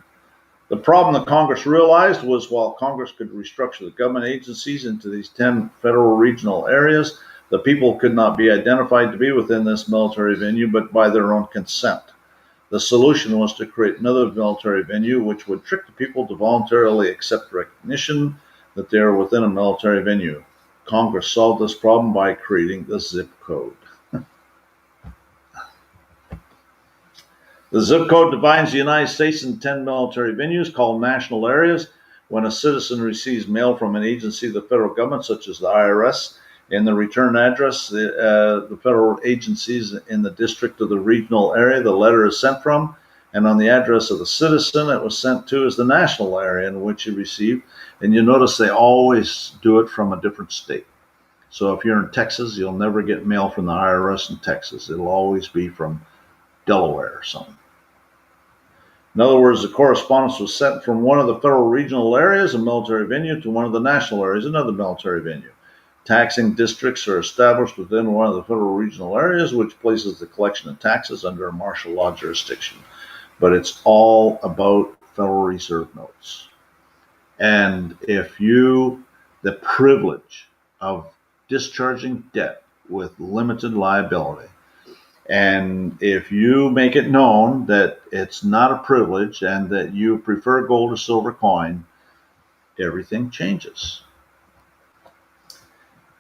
The problem that Congress realized was while Congress could restructure the government agencies into these 10 federal regional areas, the people could not be identified to be within this military venue but by their own consent. The solution was to create another military venue which would trick the people to voluntarily accept recognition that they are within a military venue. Congress solved this problem by creating the zip code. The zip code divides the United States into 10 military venues called national areas. When a citizen receives mail from an agency of the federal government, such as the IRS, in the return address, the federal agencies in the district of the regional area the letter is sent from, and on the address of the citizen it was sent to is the national area in which you received. And you notice they always do it from a different state. So if you're in Texas, you'll never get mail from the IRS in Texas. It'll always be from Delaware or something. In other words, the correspondence was sent from one of the federal regional areas, a military venue, to one of the national areas, another military venue. Taxing districts are established within one of the federal regional areas, which places the collection of taxes under a martial law jurisdiction. But it's all about Federal Reserve notes. And if the privilege of discharging debt with limited liability, and if you make it known that it's not a privilege and that you prefer gold or silver coin, everything changes.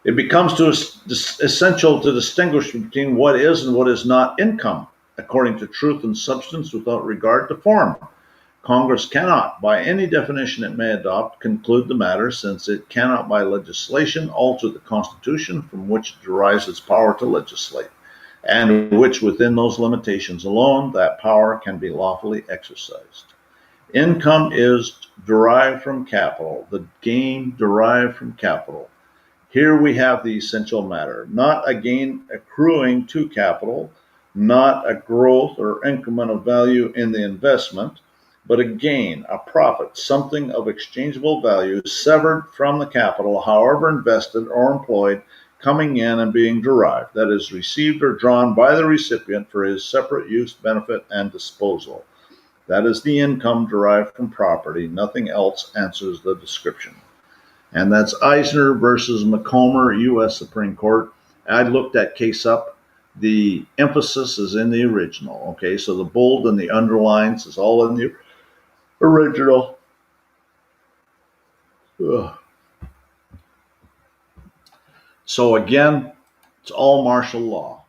It becomes essential to distinguish between what is and what is not income, according to truth and substance without regard to form. Congress cannot, by any definition it may adopt, conclude the matter, since it cannot by legislation alter the Constitution from which it derives its power to legislate, and which within those limitations alone that power can be lawfully exercised. Income is derived from capital, the gain derived from capital. Here we have the essential matter, not a gain accruing to capital, not a growth or increment of value in the investment, but a gain, a profit, something of exchangeable value severed from the capital, however invested or employed, coming in and being derived, that is, received or drawn by the recipient for his separate use, benefit, and disposal. That is the income derived from property. Nothing else answers the description. And that's Eisner versus McComber, U.S. Supreme Court. I looked that case up. The emphasis is in the original. Okay, so the bold and the underlines is all in the original. Ugh. So again, it's all martial law.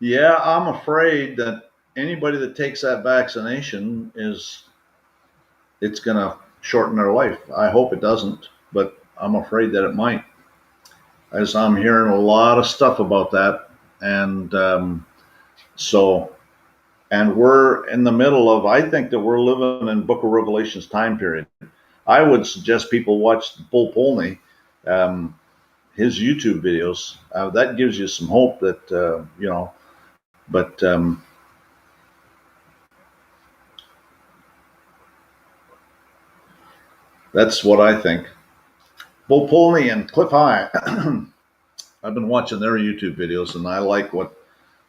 Yeah, I'm afraid that anybody that takes that vaccination it's going to shorten their life. I hope it doesn't, but I'm afraid that it might. As I'm hearing a lot of stuff about that, and and we're in the middle of. I think that we're living in Book of Revelation's time period. I would suggest people watch Bull Polney, his YouTube videos. That gives you some hope that But that's what I think. Bull Pony and Cliff High. I've been watching their YouTube videos, and I like what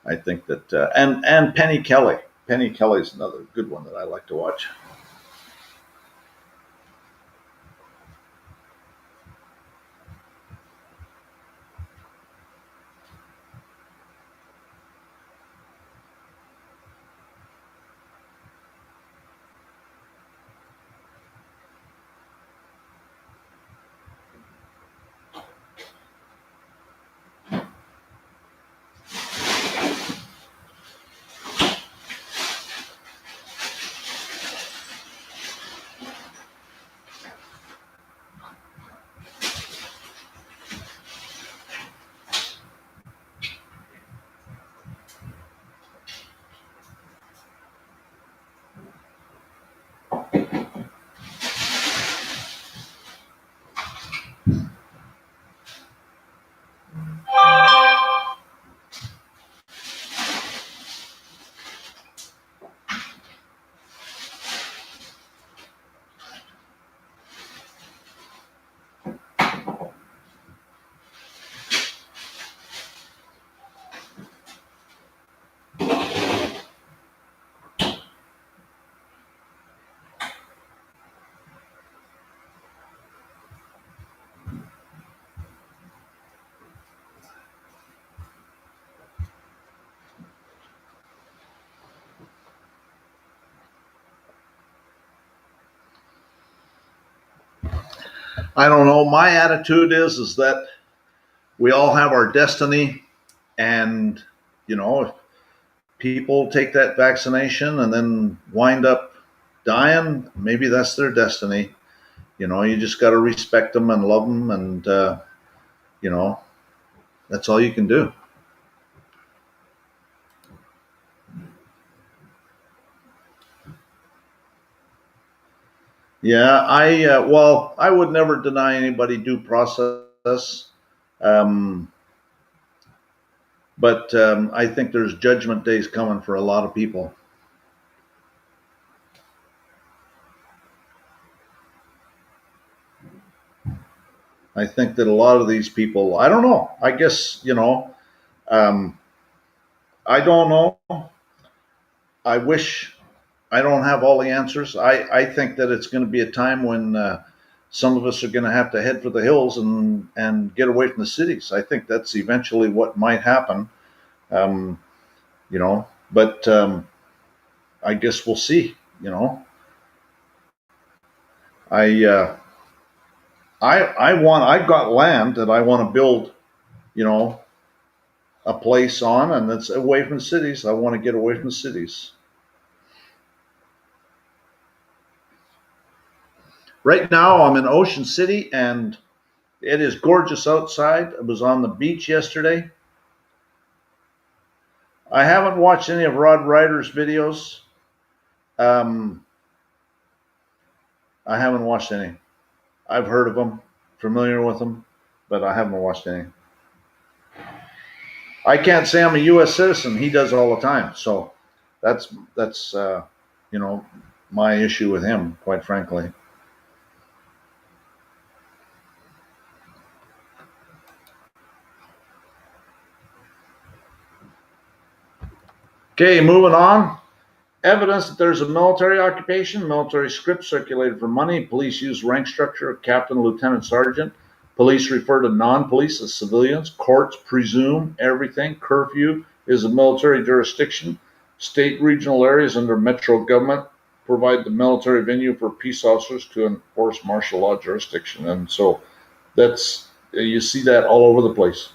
I think that, and Penny Kelly. Penny Kelly's another good one that I like to watch. I don't know. My attitude is that we all have our destiny, and if people take that vaccination and then wind up dying, maybe that's their destiny. You just got to respect them and love them, and that's all you can do. Yeah, I would never deny anybody due process, um, but I think there's judgment days coming for a lot of people. I think that a lot of these people, I don't know. I guess um, I don't know. I wish I don't have all the answers. I think that it's going to be a time when some of us are going to have to head for the hills and get away from the cities. I think that's eventually what might happen. Um, but I guess we'll see. I I've got land that I want to build. You know, a place on, and it's away from the cities. I want to get away from the cities. Right now, I'm in Ocean City, and it is gorgeous outside. I was on the beach yesterday. I haven't watched any of Rod Ryder's videos. Um, I haven't watched any. I've heard of them, familiar with them, but I haven't watched any. I can't say I'm a U.S. citizen. He does all the time, so that's you know my issue with him, quite frankly. Okay, moving on. Evidence that there's a military occupation, military script circulated for money, police use rank structure of captain, lieutenant, sergeant. Police refer to non-police as civilians. Courts presume everything. Curfew is a military jurisdiction. State regional areas under metro government provide the military venue for peace officers to enforce martial law jurisdiction. And so you see that all over the place.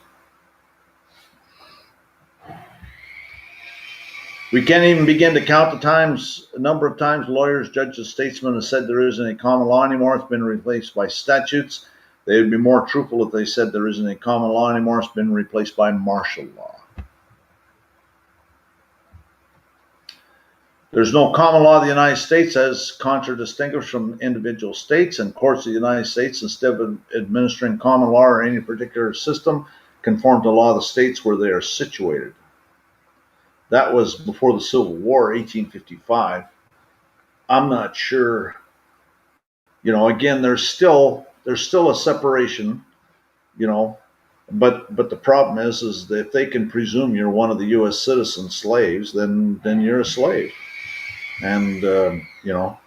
We can't even begin to count the number of times lawyers, judges, statesmen have said there isn't any common law anymore. It's been replaced by statutes. They would be more truthful if they said there isn't any common law anymore. It's been replaced by martial law. There's no common law of the United States as contradistinguished from individual states, and courts of the United States, instead of administering common law or any particular system, conform to the law of the states where they are situated. That was before the Civil War, 1855. I'm not sure. Again, there's still there's still a separation, you know. But the problem is that if they can presume you're one of the U.S. citizen slaves, then you're a slave, and you know,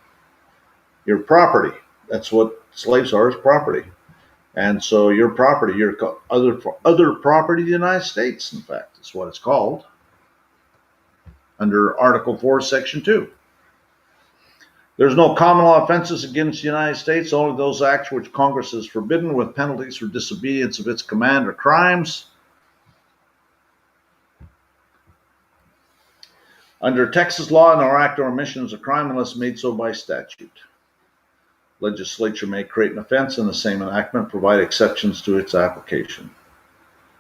you're property. That's what slaves are, is property. And so your property, your other property of the United States, in fact, is what it's called under Article 4, Section 2. There's no common law offenses against the United States, only those acts which Congress has forbidden with penalties for disobedience of its command or crimes. Under Texas law, no act or omission is a crime unless made so by statute. Legislature may create an offense in the same enactment, provide exceptions to its application.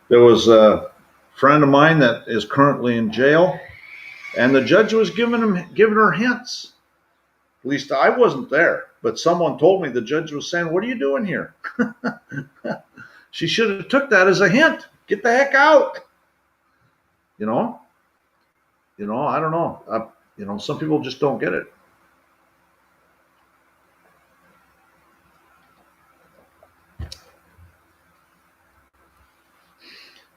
There was a friend of mine that is currently in jail, and the judge was giving her hints. At least I wasn't there, but someone told me the judge was saying, "What are you doing here?" She should have took that as a hint. Get the heck out. You know, I don't know. Some people just don't get it.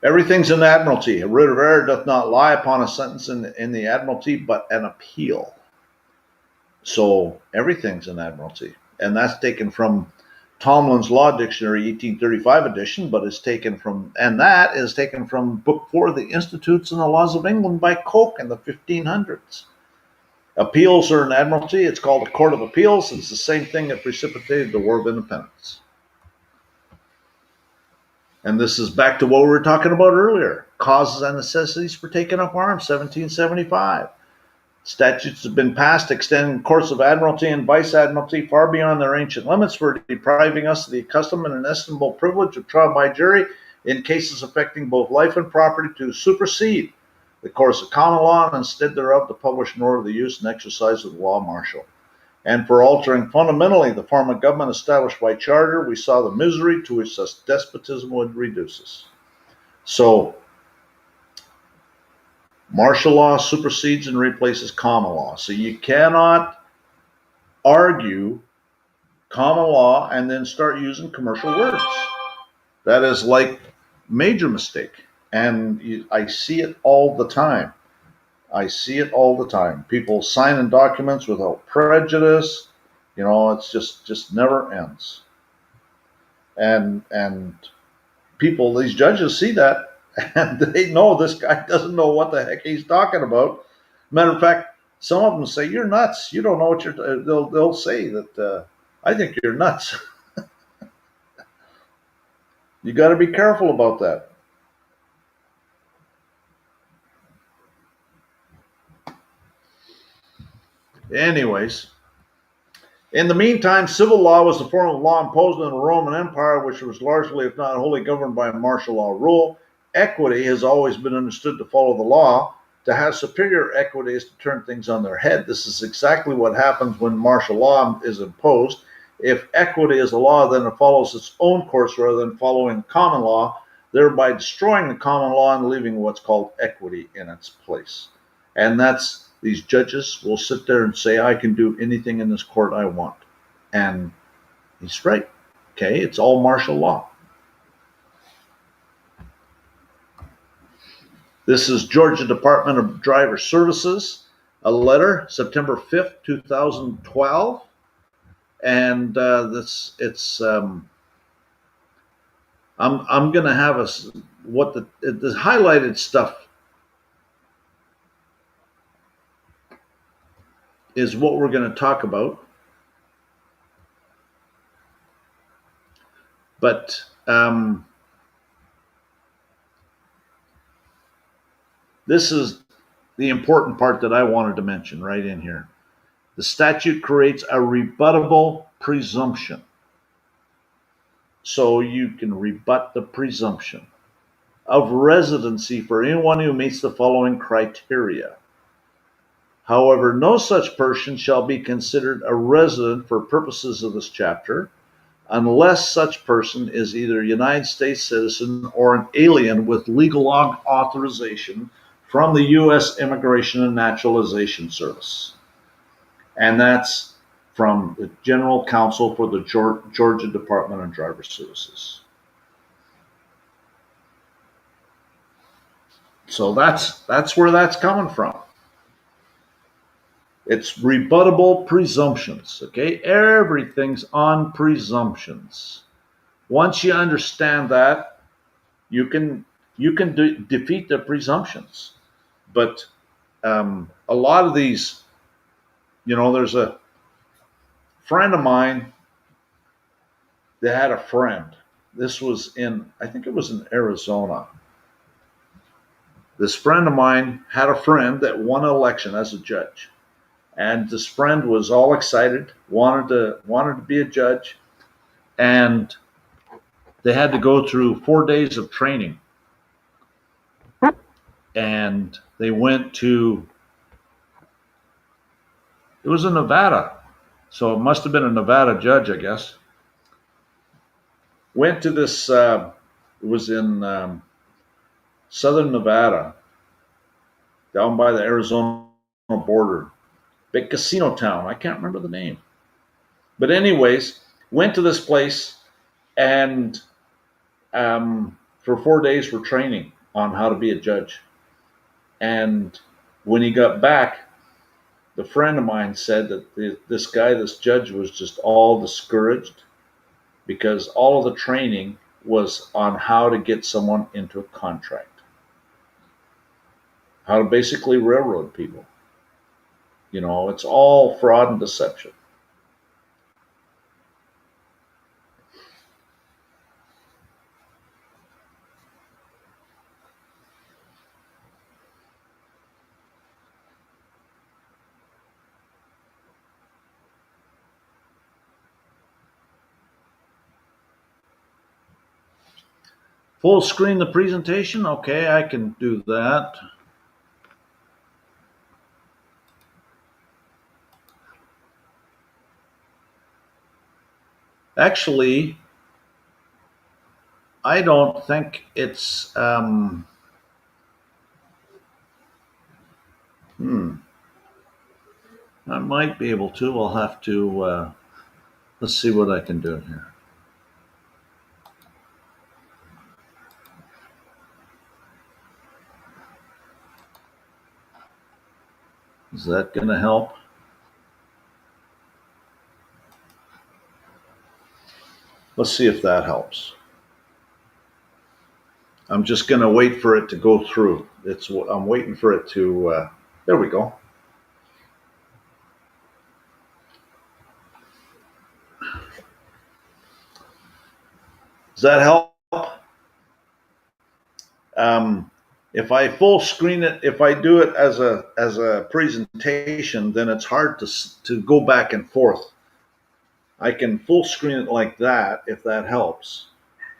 Everything's in Admiralty. A writ of error doth not lie upon a sentence in the Admiralty, but an appeal. So everything's in Admiralty. And that's taken from Tomlin's Law Dictionary, 1835 edition, but that is taken from Book 4 of the Institutes and the Laws of England by Coke in the 1500s. Appeals are in Admiralty. It's called a Court of Appeals. It's the same thing that precipitated the War of Independence. And this is back to what we were talking about earlier. Causes and necessities for taking up arms, 1775. Statutes have been passed extending courts of admiralty and vice-admiralty far beyond their ancient limits for depriving us of the accustomed and inestimable privilege of trial by jury in cases affecting both life and property to supersede the course of common law and instead thereof to publish an order of the use and exercise of the law martial. And for altering fundamentally the form of government established by charter, we saw the misery to which such despotism would reduce us. So, martial law supersedes and replaces common law. So you cannot argue common law and then start using commercial words. That is like major mistake. And I see it all the time. People signing documents without prejudice. It's just never ends. And people, these judges see that, and they know this guy doesn't know what the heck he's talking about. Matter of fact, some of them say, "You're nuts. You don't know what you're." They'll say that I think you're nuts. You got to be careful about that. Anyways, in the meantime, civil law was the form of law imposed in the Roman Empire, which was largely, if not wholly, governed by a martial law rule. Equity has always been understood to follow the law. To have superior equity is to turn things on their head. This is exactly what happens when martial law is imposed. If equity is a law, then it follows its own course rather than following common law, thereby destroying the common law and leaving what's called equity in its place. And these judges will sit there and say, "I can do anything in this court I want." And he's right. Okay, it's all martial law. This is Georgia Department of Driver Services, a letter, September 5th, 2012. And I'm going to have what the highlighted stuff is what we're going to talk about. But this is the important part that I wanted to mention right in here. The statute creates a rebuttable presumption. So you can rebut the presumption of residency for anyone who meets the following criteria. However, no such person shall be considered a resident for purposes of this chapter unless such person is either a United States citizen or an alien with legal authorization from the U.S. Immigration and Naturalization Service. And that's from the General Counsel for the Georgia Department of Driver Services. So that's where that's coming from. It's rebuttable presumptions, okay? Everything's on presumptions. Once you understand that, you can defeat the presumptions. But a lot of these, there's a friend of mine that had a friend. This was I think it was in Arizona. This friend of mine had a friend that won an election as a judge. And this friend was all excited, wanted to be a judge, and they had to go through 4 days of training. And they went to, it was in Nevada, so it must have been a Nevada judge, I guess. Went to this, it was in southern Nevada, down by the Arizona border. Big casino town. I can't remember the name. But anyways, went to this place and for 4 days for training on how to be a judge. And when he got back, the friend of mine said that this judge was just all discouraged because all of the training was on how to get someone into a contract, how to basically railroad people. It's all fraud and deception. Full screen the presentation? Okay, I can do that. Actually, I don't think it's, I might be able to. I'll have to, let's see what I can do here. Is that going to help? Let's see if that helps. I'm just going to wait for it to go through. I'm waiting for it to, there we go. Does that help? If I full screen it, if I do it as a presentation, then it's hard to go back and forth. I can full screen it like that if that helps,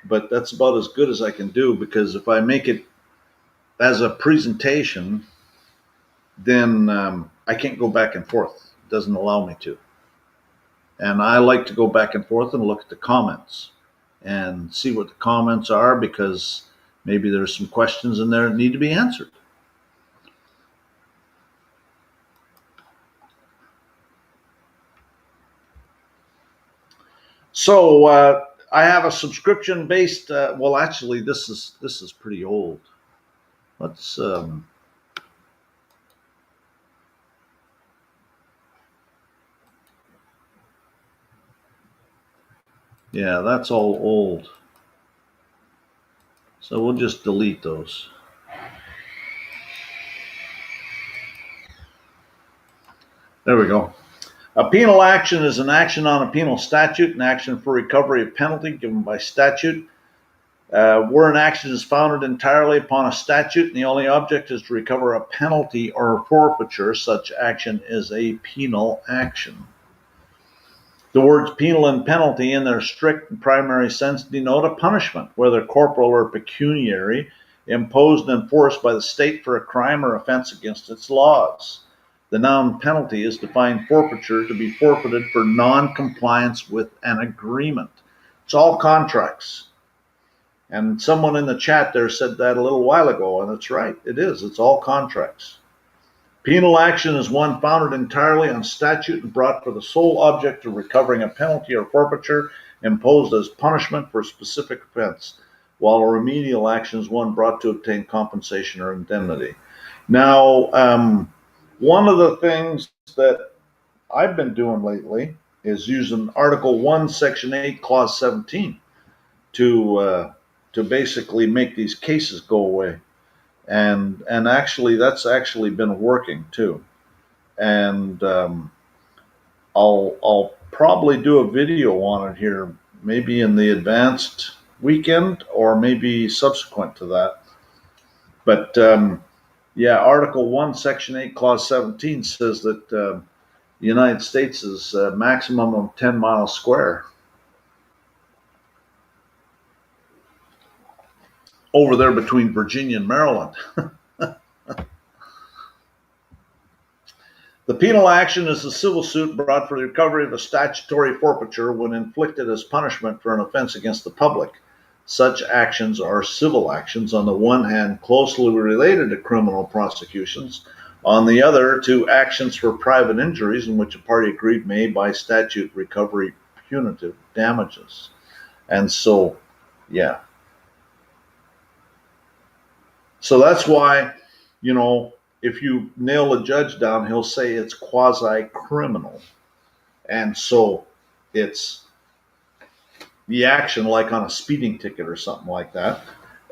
but that's about as good as I can do, because if I make it as a presentation, then I can't go back and forth. It doesn't allow me to. And I like to go back and forth and look at the comments and see what the comments are, because maybe there's some questions in there that need to be answered. So I have a subscription-based. Well, actually, this is pretty old. Let's. Yeah, that's all old. So we'll just delete those. There we go. A penal action is an action on a penal statute, an action for recovery of penalty given by statute. Where an action is founded entirely upon a statute and the only object is to recover a penalty or a forfeiture, such action is a penal action. The words penal and penalty in their strict and primary sense denote a punishment, whether corporal or pecuniary, imposed and enforced by the state for a crime or offense against its laws. The noun penalty is defined forfeiture to be forfeited for non-compliance with an agreement. It's all contracts. And someone in the chat there said that a little while ago, and it's right. It is. It's all contracts. Penal action is one founded entirely on statute and brought for the sole object of recovering a penalty or forfeiture imposed as punishment for a specific offense, while a remedial action is one brought to obtain compensation or indemnity. Now, one of the things that I've been doing lately is using Article 1, Section 8, Clause 17 to basically make these cases go away. And actually, that's actually been working too. And I'll probably do a video on it here, maybe in the advanced weekend or maybe subsequent to that. But yeah, Article 1, Section 8, Clause 17 says that the United States is a maximum of 10 miles square. Over there between Virginia and Maryland. The penal action is a civil suit brought for the recovery of a statutory forfeiture when inflicted as punishment for an offense against the public. Such actions are civil actions, on the one hand closely related to criminal prosecutions, on the other to actions for private injuries in which a party aggrieved may by statute recover punitive damages. And so, yeah. So that's why, you know, if you nail a judge down, he'll say it's quasi-criminal. And so it's the action like on a speeding ticket or something like that.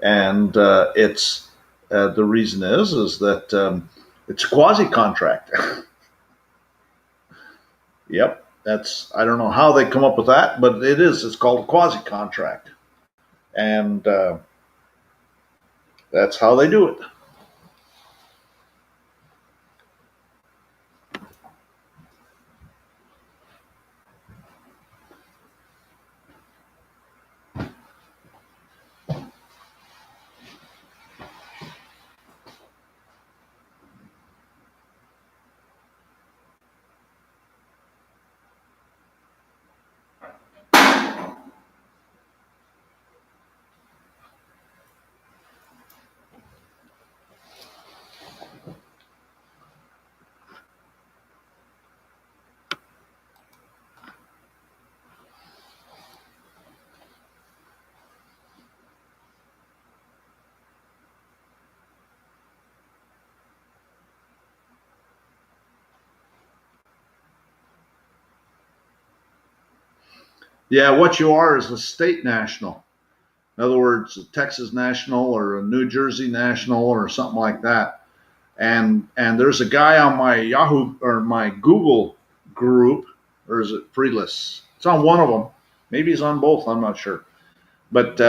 And it's the reason is that it's quasi-contract. Yep, I don't know how they come up with that, but it is. It's called a quasi-contract. And that's how they do it. Yeah, what you are is a state national. In other words, a Texas national or a New Jersey national or something like that. And there's a guy on my Yahoo or my Google group, or is it Freelist? It's on one of them. Maybe he's on both. I'm not sure. But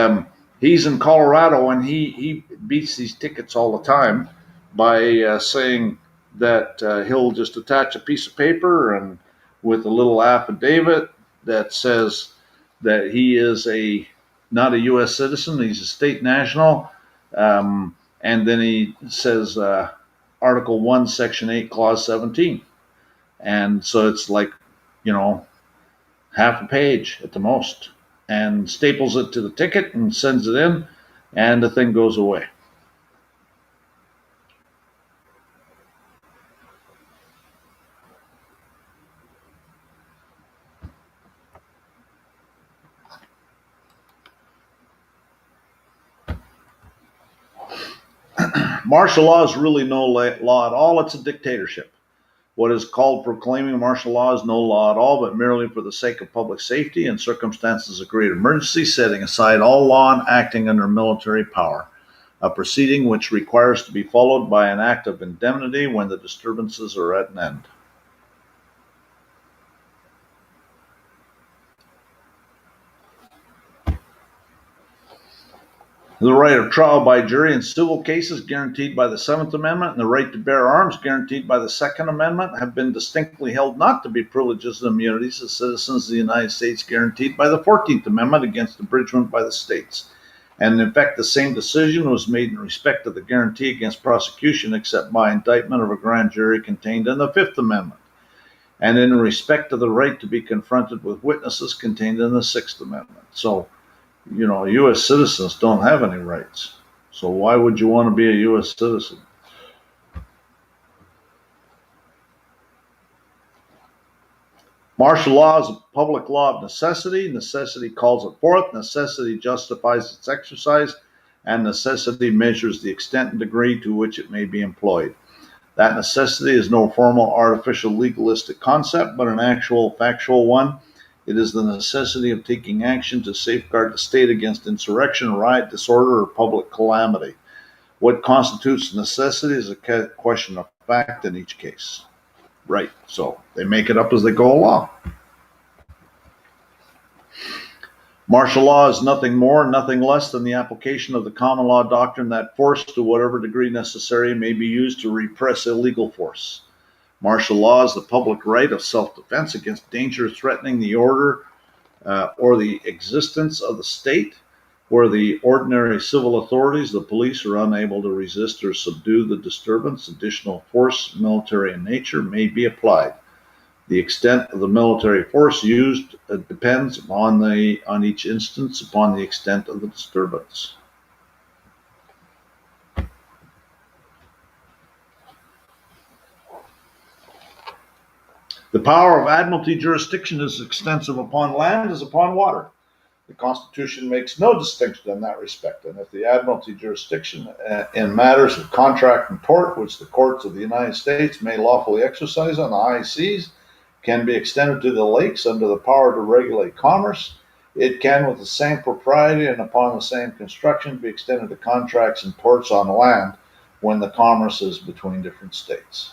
he's in Colorado, and he beats these tickets all the time by saying that he'll just attach a piece of paper and with a little affidavit that says that he is not a U.S. citizen, he's a state national, and then he says Article 1, Section 8, Clause 17. And so it's like, you know, half a page at the most, and staples it to the ticket and sends it in, and the thing goes away. Martial law is really no law at all. It's a dictatorship. What is called proclaiming martial law is no law at all, but merely for the sake of public safety and circumstances of great emergency, setting aside all law and acting under military power, a proceeding which requires to be followed by an act of indemnity when the disturbances are at an end. The right of trial by jury in civil cases guaranteed by the 7th Amendment and the right to bear arms guaranteed by the 2nd Amendment have been distinctly held not to be privileges and immunities of citizens of the United States guaranteed by the 14th Amendment against abridgment by the states. And in fact, the same decision was made in respect of the guarantee against prosecution except by indictment of a grand jury contained in the 5th Amendment, and in respect of the right to be confronted with witnesses contained in the 6th Amendment. So, you know, U.S. citizens don't have any rights. So why would you want to be a U.S. citizen? Martial law is a public law of necessity. Necessity calls it forth. Necessity justifies its exercise, and necessity measures the extent and degree to which it may be employed. That necessity is no formal, artificial, legalistic concept, but an actual, factual one. It is the necessity of taking action to safeguard the state against insurrection, riot, disorder, or public calamity. What constitutes necessity is a question of fact in each case. Right, so they make it up as they go along. Martial law is nothing more, nothing less than the application of the common law doctrine that force, to whatever degree necessary, may be used to repress illegal force. Martial law is the public right of self-defense against danger threatening the order or the existence of the state, where the ordinary civil authorities, the police, are unable to resist or subdue the disturbance. Additional force, military in nature, may be applied. The extent of the military force used depends on each instance upon the extent of the disturbance. The power of Admiralty jurisdiction is extensive upon land as upon water. The Constitution makes no distinction in that respect, and if the Admiralty jurisdiction in matters of contract and tort, which the courts of the United States may lawfully exercise on the high seas, can be extended to the lakes under the power to regulate commerce, it can, with the same propriety and upon the same construction, be extended to contracts and torts on land when the commerce is between different states.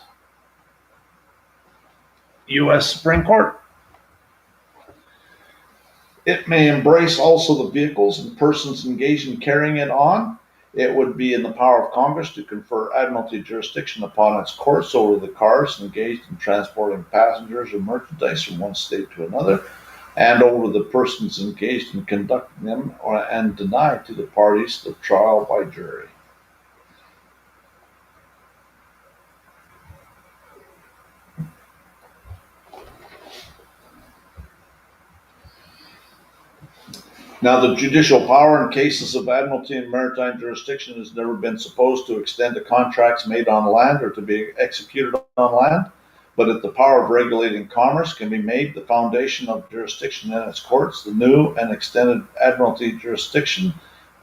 U.S. Supreme Court. It may embrace also the vehicles and persons engaged in carrying it on. It would be in the power of Congress to confer Admiralty jurisdiction upon its courts over the cars engaged in transporting passengers or merchandise from one state to another, and over the persons engaged in conducting them, and deny to the parties the trial by jury. Now, the judicial power in cases of Admiralty and maritime jurisdiction has never been supposed to extend to contracts made on land or to be executed on land, but if the power of regulating commerce can be made the foundation of jurisdiction in its courts, the new and extended Admiralty jurisdiction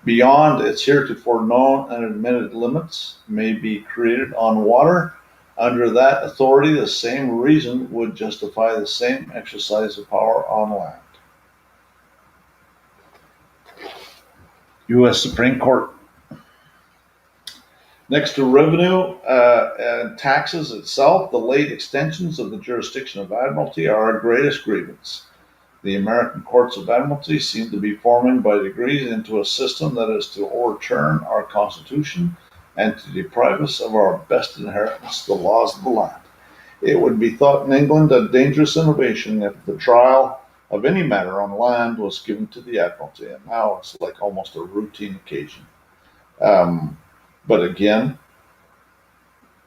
beyond its heretofore known and admitted limits may be created on water. Under that authority, the same reason would justify the same exercise of power on land. U.S. Supreme Court. Next to revenue and taxes itself, the late extensions of the jurisdiction of Admiralty are our greatest grievance. The American courts of Admiralty seem to be forming by degrees into a system that is to overturn our Constitution and to deprive us of our best inheritance, the laws of the land. It would be thought in England a dangerous innovation if the trial of any matter on land was given to the Admiralty, and now it's like almost a routine occasion. But again,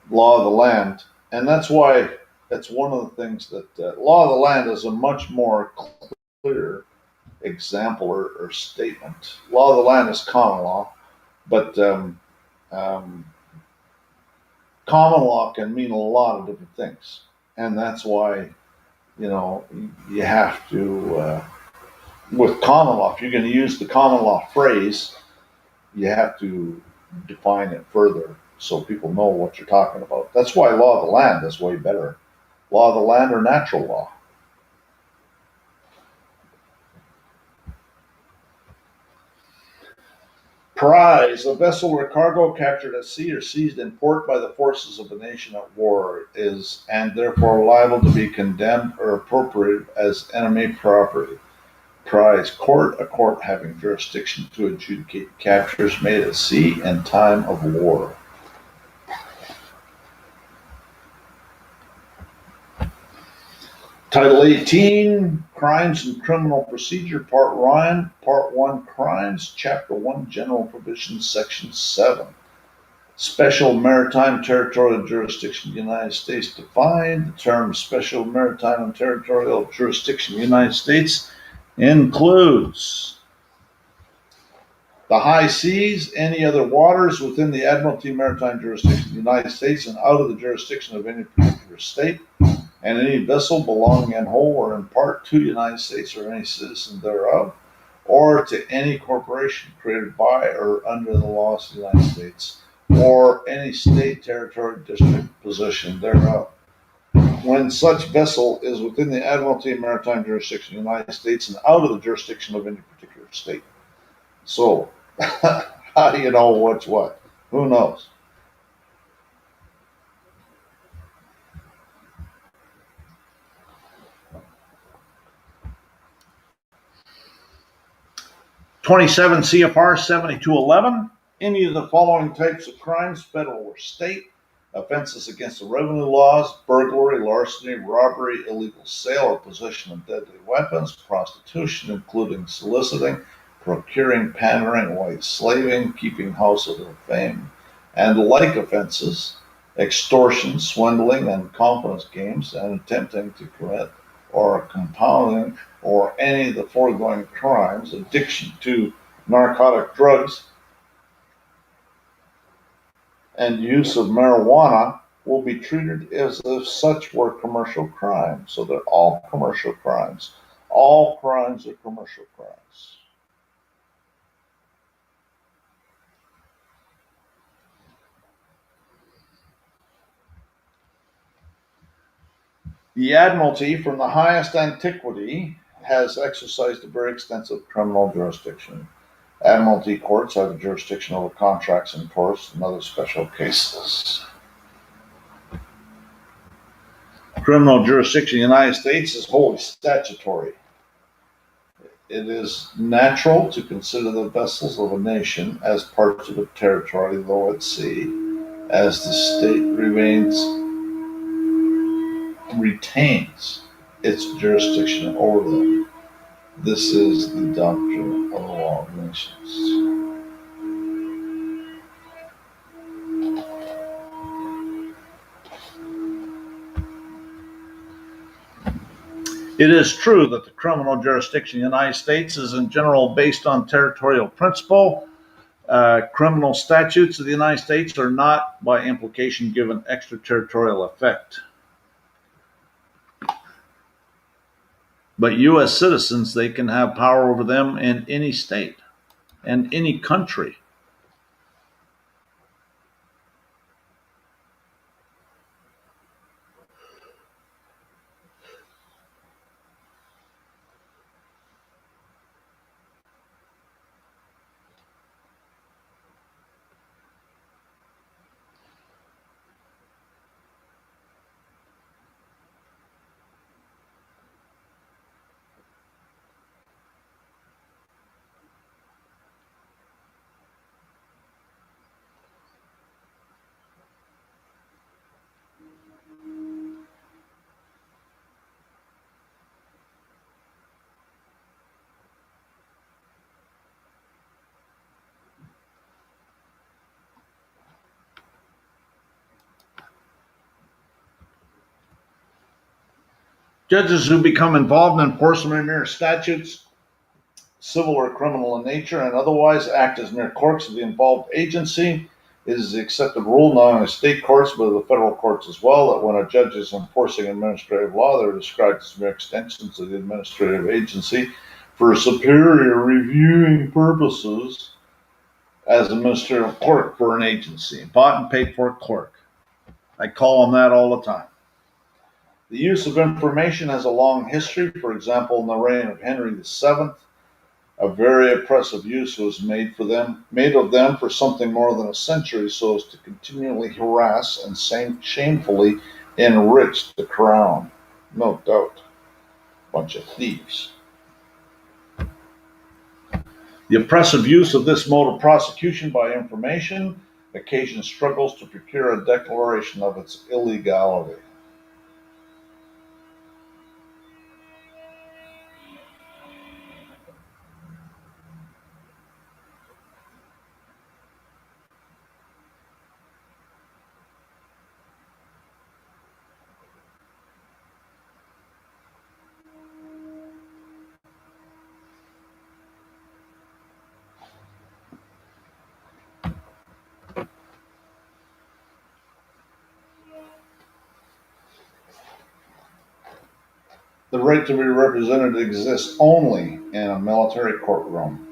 law of the land, and that's why that's one of the things that law of the land is a much more clear example or statement. Law of the land is common law, but common law can mean a lot of different things, and that's why you have to, with common law, if you're going to use the common law phrase, you have to define it further so people know what you're talking about. That's why law of the land is way better. Law of the land or natural law. Prize, a vessel or cargo captured at sea or seized in port by the forces of a nation at war is, and therefore liable to be condemned or appropriated as enemy property. Prize court, a court having jurisdiction to adjudicate captures made at sea in time of war. Title 18, Crimes and Criminal Procedure, Part 1, Crimes, Chapter 1, General Provisions, Section 7. Special Maritime Territorial Jurisdiction of the United States defined. The term Special Maritime and Territorial Jurisdiction of the United States includes the high seas, any other waters within the Admiralty Maritime Jurisdiction of the United States and out of the jurisdiction of any particular state, and any vessel belonging in whole or in part to the United States or any citizen thereof, or to any corporation created by or under the laws of the United States, or any state, territory, district, possession thereof, when such vessel is within the Admiralty and Maritime jurisdiction of the United States and out of the jurisdiction of any particular state. So, how do you know what's what? Who knows? (27 CFR 7211). Any of the following types of crimes, federal or state: offenses against the revenue laws, burglary, larceny, robbery, illegal sale or possession of deadly weapons, prostitution, including soliciting, procuring, pandering, white slaving, keeping house of ill fame, and like offenses, extortion, swindling, and confidence games, and attempting to commit or compounding or any of the foregoing crimes, addiction to narcotic drugs, and use of marijuana will be treated as if such were commercial crimes. So they're all commercial crimes. All crimes are commercial crimes. The Admiralty, from the highest antiquity, has exercised a very extensive criminal jurisdiction. Admiralty courts have a jurisdiction over contracts and torts and other special cases. Criminal jurisdiction in the United States is wholly statutory. It is natural to consider the vessels of a nation as parts of a territory, though at sea, as the state retains its jurisdiction over them. This is the doctrine of the law of nations. It is true that the criminal jurisdiction of the United States is in general based on territorial principle. Criminal statutes of the United States are not, by implication, given extraterritorial effect. But U.S. citizens, they can have power over them in any state and any country. Judges who become involved in enforcement of mere statutes, civil or criminal in nature, and otherwise act as mere clerks of the involved agency. It is the accepted rule not only in state courts but in the federal courts as well that when a judge is enforcing administrative law, they're described as mere extensions of the administrative agency for superior reviewing purposes as a ministerial clerk for an agency, bought and paid for clerk. I call them that all the time. The use of information has a long history. For example, in the reign of Henry VII, a very oppressive use was made of them for something more than a century, so as to continually harass and shamefully enrich the crown. No doubt. Bunch of thieves. The oppressive use of this mode of prosecution by information occasions struggles to procure a declaration of its illegality. The right to be represented exists only in a military courtroom.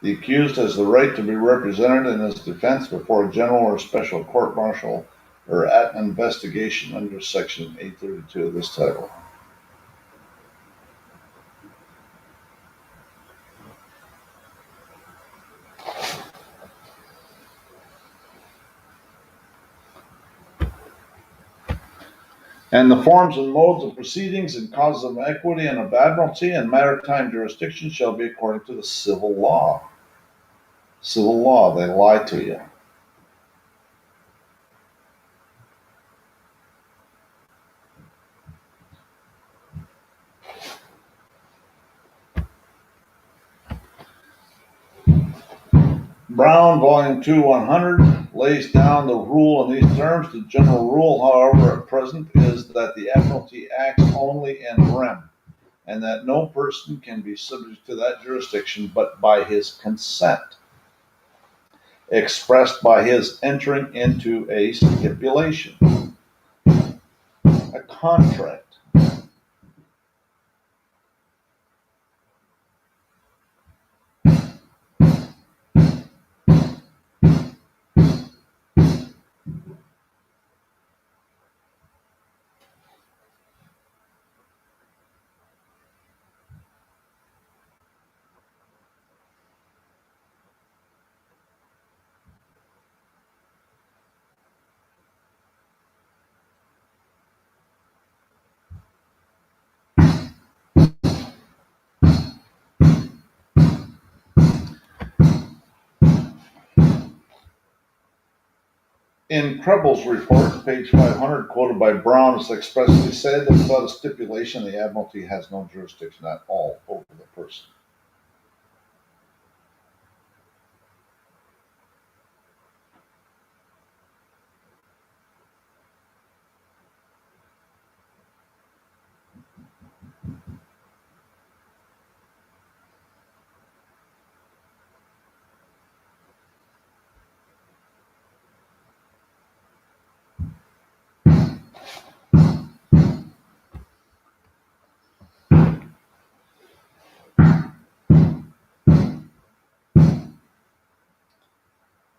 The accused has the right to be represented in his defense before a general or special court-martial or at an investigation under Section 832 of this title. And the forms and modes of proceedings and causes of equity and of Admiralty and Maritime jurisdiction shall be according to the civil law. Civil law, they lie to you. Brown, Volume 2, 100, lays down the rule in these terms. The general rule, however, at present is that the Admiralty acts only in rem, and that no person can be subject to that jurisdiction but by his consent, expressed by his entering into a stipulation, a contract. In Krebel's report, page 500, quoted by Brown, is expressly said that without a stipulation, the Admiralty has no jurisdiction at all over the person.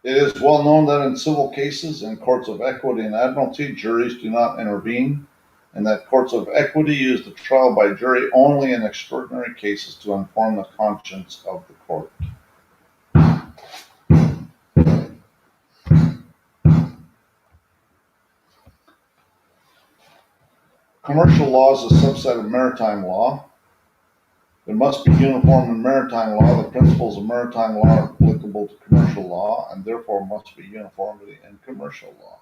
It is well known that in civil cases in courts of equity and admiralty, juries do not intervene, and that courts of equity use the trial by jury only in extraordinary cases to inform the conscience of the court. Commercial law is a subset of maritime law. It must be uniform in maritime law. The principles of maritime law are applicable to commercial law and therefore must be uniformity in commercial law.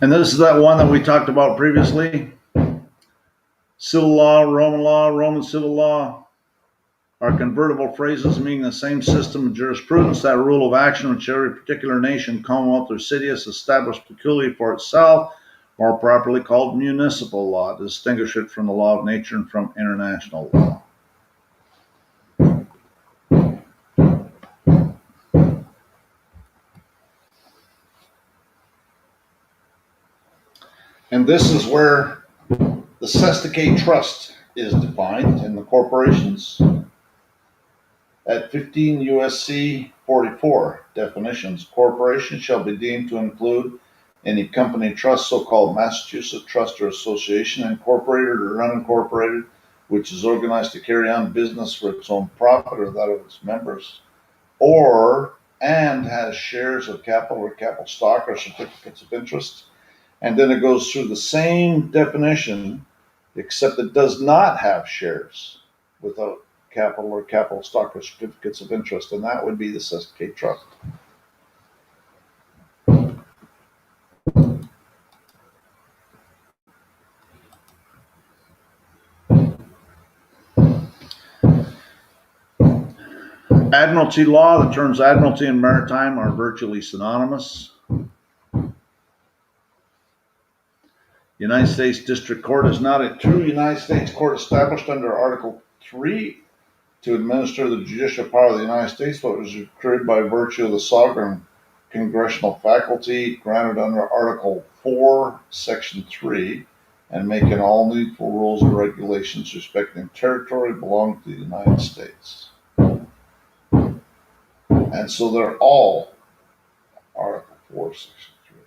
And this is that one that we talked about previously. Civil law, Roman civil law are convertible phrases meaning the same system of jurisprudence, that rule of action which every particular nation, commonwealth, or city has established peculiarly for itself, more properly called municipal law, to distinguish it from the law of nature and from international law. And this is where the Sesticate Trust is defined in the corporations. At 15 U.S.C. 44 definitions, corporation shall be deemed to include any company, trust, so-called Massachusetts trust or association, incorporated or unincorporated, which is organized to carry on business for its own profit or that of its members, and has shares of capital or capital stock or certificates of interest. And then it goes through the same definition, except it does not have shares without capital or capital stock or certificates of interest, and that would be the Sesticate Trust. Admiralty law, the terms Admiralty and Maritime are virtually synonymous. United States District Court is not a true United States court established under Article 3 to administer the judicial power of the United States, but was created by virtue of the sovereign congressional faculty granted under Article 4, Section 3, and making all needful rules and regulations respecting territory belonging to the United States. And so they're all Article 4, Section 3.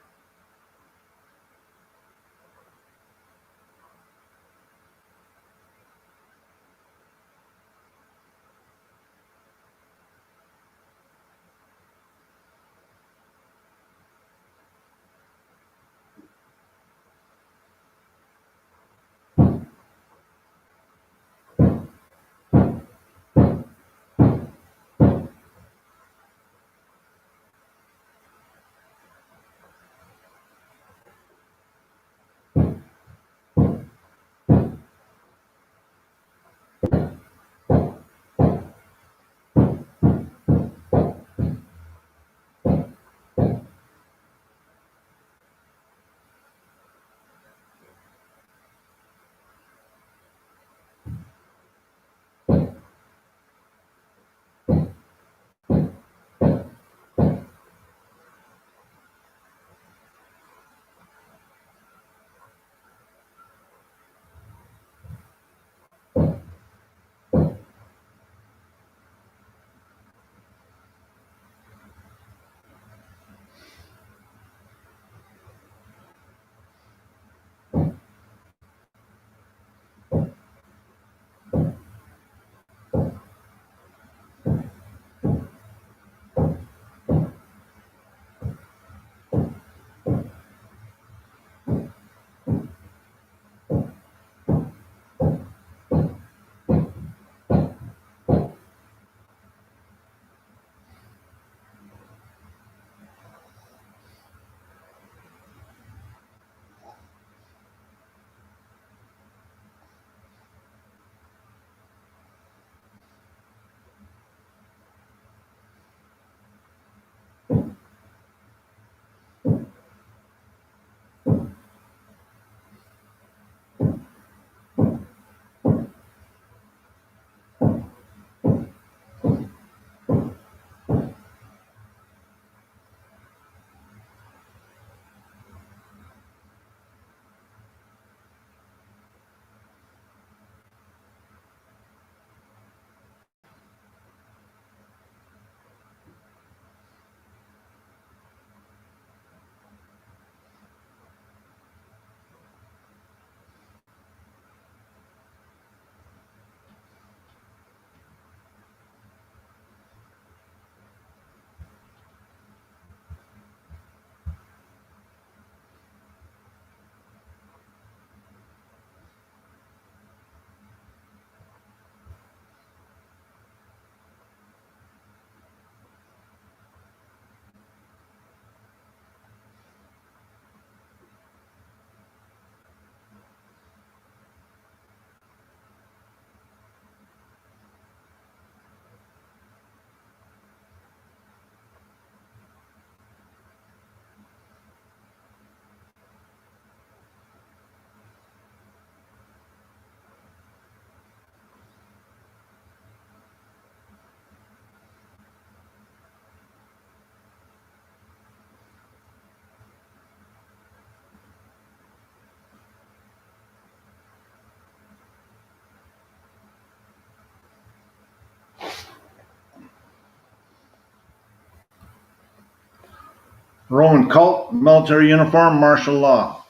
Roman cult, military uniform, martial law.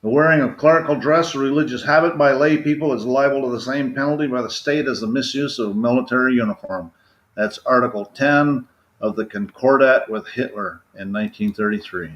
The wearing of clerical dress or religious habit by lay people is liable to the same penalty by the state as the misuse of military uniform. That's Article 10 of the Concordat with Hitler in 1933.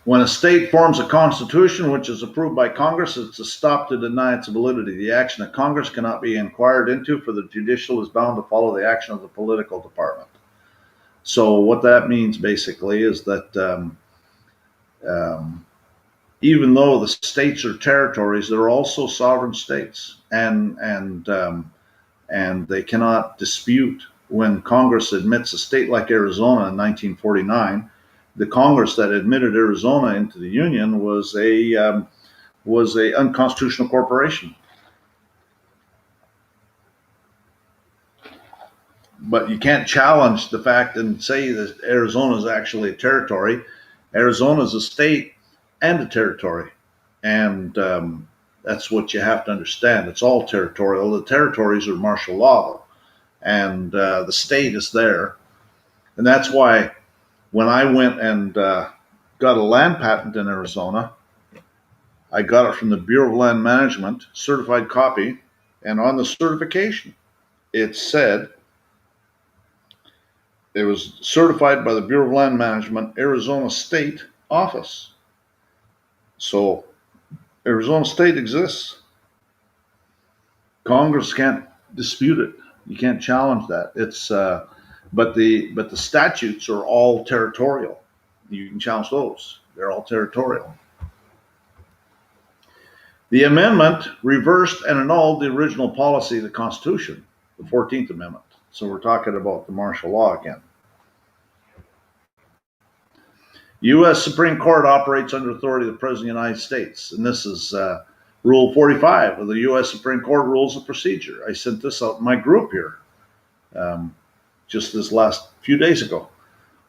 When a state forms a constitution which is approved by Congress, it's a stop to deny its validity. The action of Congress cannot be inquired into, for the judicial is bound to follow the action of the political department. So what that means basically is that even though the states are territories, they're also sovereign states, and they cannot dispute when Congress admits a state like Arizona in 1949. The Congress that admitted Arizona into the Union was a unconstitutional corporation. But you can't challenge the fact and say that Arizona is actually a territory. Arizona is a state and a territory, and that's what you have to understand. It's all territorial. The territories are martial law, though, and the state is there, and that's why when I went and got a land patent in Arizona, I got it from the Bureau of Land Management, certified copy, and on the certification, it said it was certified by the Bureau of Land Management, Arizona State Office. So Arizona State exists. Congress can't dispute it. You can't challenge that. It's but the statutes are all territorial. You can challenge those. They're all territorial. The amendment reversed and annulled the original policy of the Constitution, the 14th Amendment. So we're talking about the martial law again. U.S. Supreme Court operates under authority of the President of the United States, and this is Rule 45 of the U.S. Supreme Court Rules of Procedure. I sent this out in my group here just this last few days ago.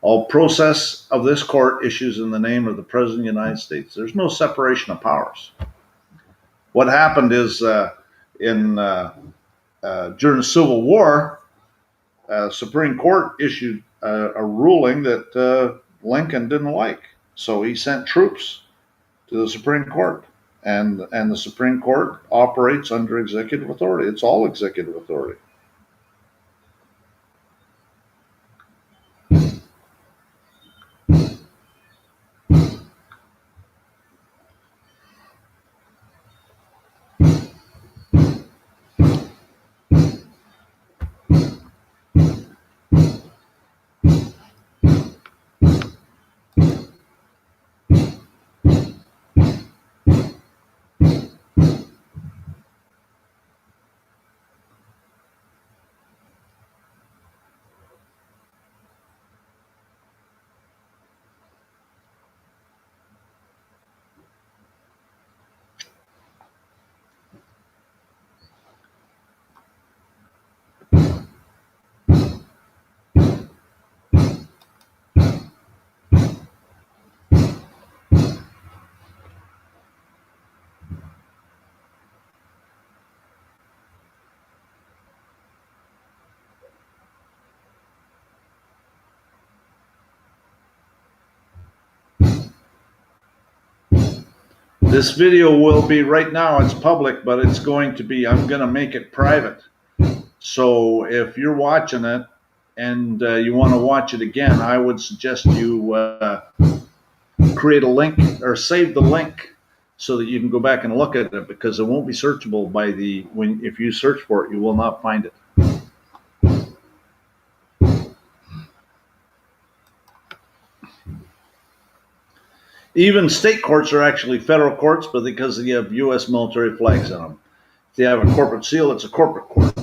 All process of this court issues in the name of the President of the United States. There's no separation of powers. What happened is during the Civil War, Supreme Court issued a ruling that Lincoln didn't like. So he sent troops to the Supreme Court, and the Supreme Court operates under executive authority. It's all executive authority. This video will be, right now it's public, but it's going to be, I'm going to make it private. So if you're watching it and you want to watch it again, I would suggest you create a link or save the link so that you can go back and look at it, because it won't be searchable by if you search for it, you will not find it. Even state courts are actually federal courts, but because they have U.S. military flags on them. If they have a corporate seal, it's a corporate court.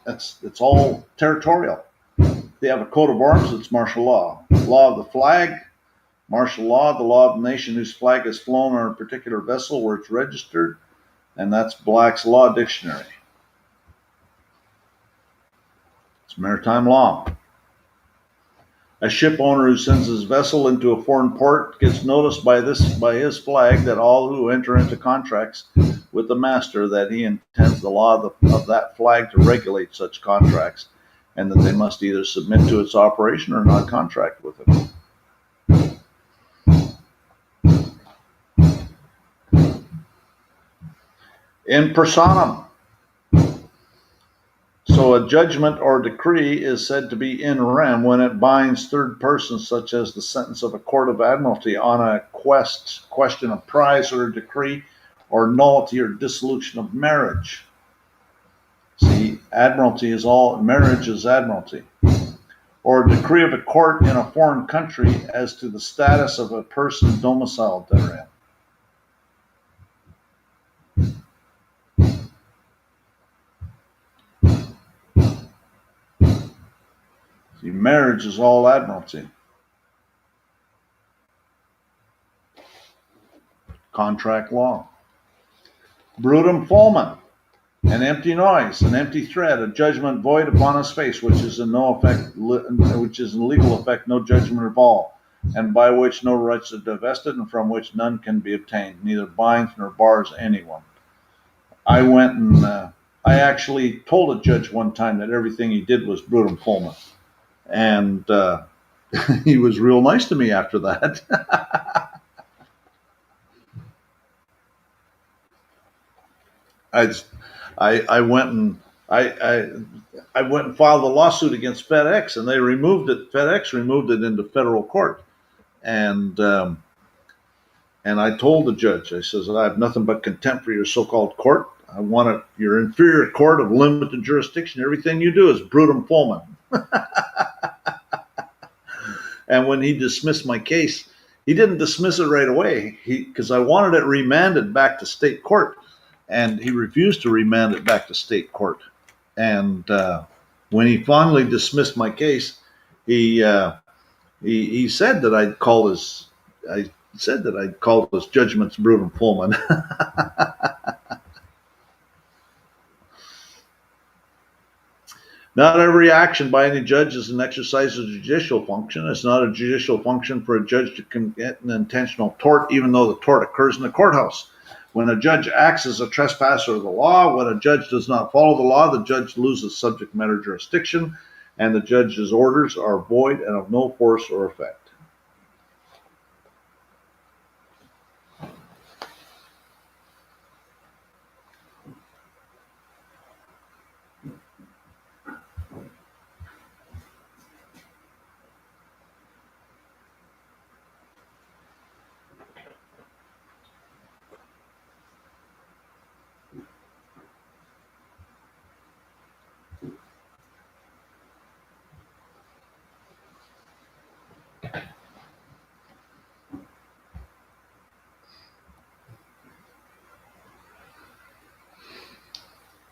It's all territorial. If they have a coat of arms, it's martial law. Law of the flag, martial law, the law of the nation whose flag is flown on a particular vessel where it's registered, and that's Black's Law Dictionary. It's maritime law. A ship owner who sends his vessel into a foreign port gets noticed by his flag that all who enter into contracts with the master that he intends the law of that flag to regulate such contracts, and that they must either submit to its operation or not contract with it. In personam. So a judgment or decree is said to be in rem when it binds third persons, such as the sentence of a court of Admiralty on a question of prize or a decree, or nullity or dissolution of marriage. See, Admiralty is all, marriage is Admiralty. Or a decree of a court in a foreign country as to the status of a person domiciled therein. See, marriage is all Admiralty. Contract law. Brutum fulmen, an empty noise, an empty threat, a judgment void upon his face, which is in legal effect no judgment at all, and by which no rights are divested, and from which none can be obtained, neither binds nor bars anyone. I went and I actually told a judge one time that everything he did was brutum fulmen, and he was real nice to me after that. I went and filed a lawsuit against FedEx, and they removed it. FedEx removed it into federal court, and I told the judge, I says, I have nothing but contempt for your so-called court. I want your inferior court of limited jurisdiction. Everything you do is brutum fulmen. And when he dismissed my case, he didn't dismiss it right away, because I wanted it remanded back to state court. And he refused to remand it back to state court. And when he finally dismissed my case, he said that I'd called his judgments brutum fulmen. Not every action by any judge is an exercise of judicial function. It's not a judicial function for a judge to commit an intentional tort, even though the tort occurs in the courthouse. When a judge acts as a trespasser of the law, when a judge does not follow the law, the judge loses subject matter jurisdiction, and the judge's orders are void and of no force or effect.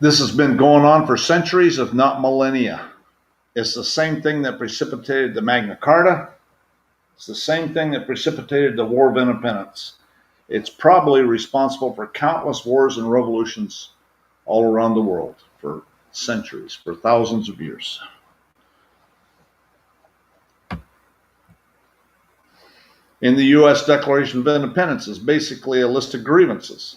This has been going on for centuries, if not millennia. It's the same thing that precipitated the Magna Carta. It's the same thing that precipitated the War of Independence. It's probably responsible for countless wars and revolutions all around the world for centuries, for thousands of years. In the U.S. Declaration of Independence is basically a list of grievances.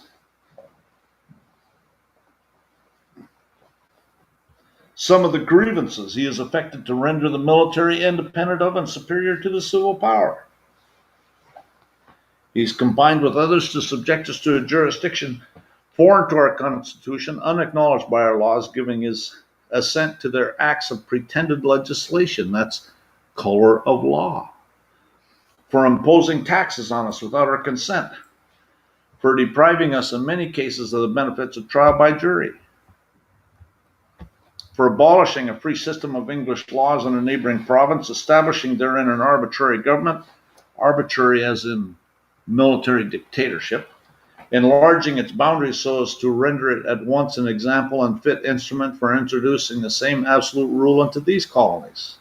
Some of the grievances: he is affected to render the military independent of and superior to the civil power. He's combined with others to subject us to a jurisdiction foreign to our Constitution, unacknowledged by our laws, giving his assent to their acts of pretended legislation. That's color of law. For imposing taxes on us without our consent. For depriving us in many cases of the benefits of trial by jury. For abolishing a free system of English laws in a neighboring province, establishing therein an arbitrary government, arbitrary as in military dictatorship, enlarging its boundaries so as to render it at once an example and fit instrument for introducing the same absolute rule into these colonies.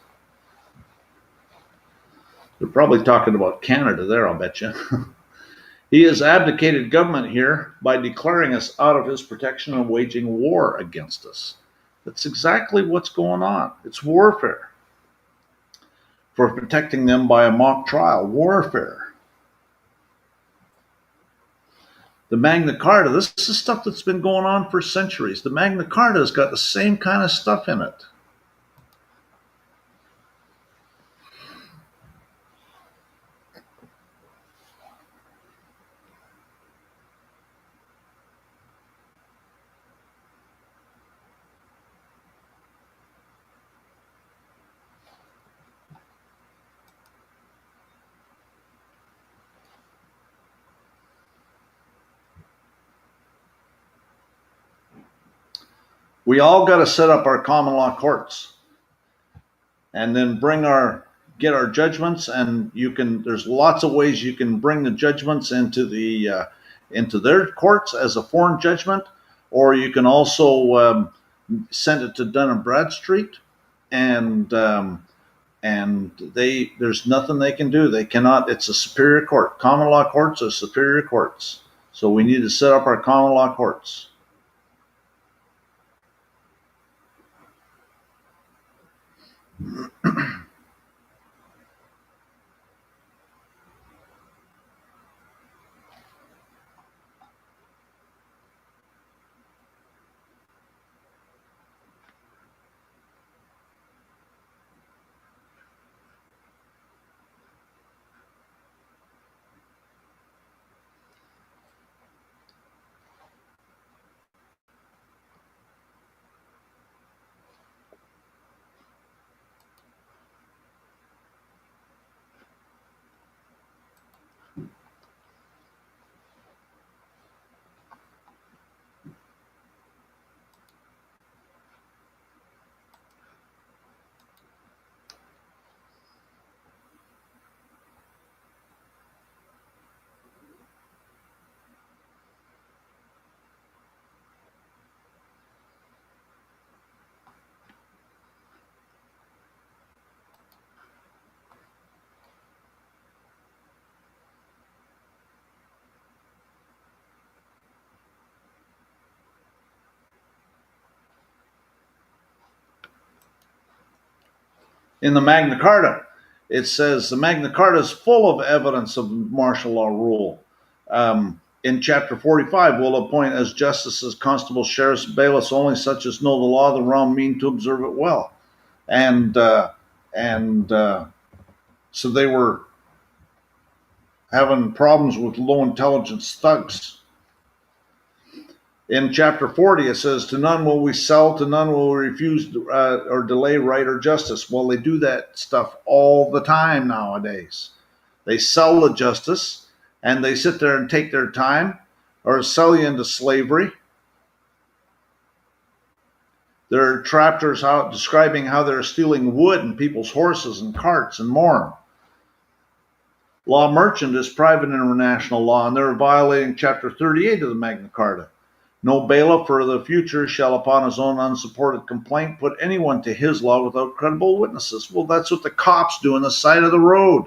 They're probably talking about Canada there, I'll bet you. He has abdicated government here by declaring us out of his protection and waging war against us. That's exactly what's going on. It's warfare. For protecting them by a mock trial, warfare. The Magna Carta, this is stuff that's been going on for centuries. The Magna Carta has got the same kind of stuff in it. We all got to set up our common law courts and then get our judgments, and there's lots of ways you can bring the judgments into their courts as a foreign judgment, or you can also send it to Dun & Bradstreet, and there's nothing they can do. They cannot. It's a superior court. Common law courts are superior courts, so we need to set up our common law courts. In the Magna Carta, it says the Magna Carta is full of evidence of martial law rule. In Chapter 45, we'll appoint as justices, constables, sheriffs, bailiffs only such as know the law, the realm, mean to observe it well. And so they were having problems with low intelligence thugs. In Chapter 40, it says, to none will we sell, to none will we refuse or delay right or justice. Well, they do that stuff all the time nowadays. They sell the justice, and they sit there and take their time, or sell you into slavery. There are chapters describing how they're stealing wood and people's horses and carts and more. Law merchant is private international law, and they're violating Chapter 38 of the Magna Carta. No bailiff for the future shall upon his own unsupported complaint put anyone to his law without credible witnesses. Well, that's what the cops do on the side of the road.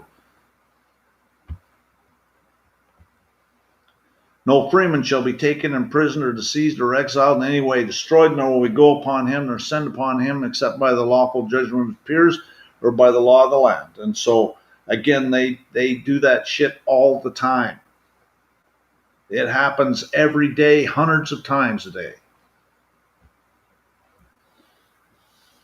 No freeman shall be taken in prison or seized or exiled in any way, destroyed, nor will we go upon him nor send upon him except by the lawful judgment of peers or by the law of the land. And so, again, they do that shit all the time. It happens every day, hundreds of times a day.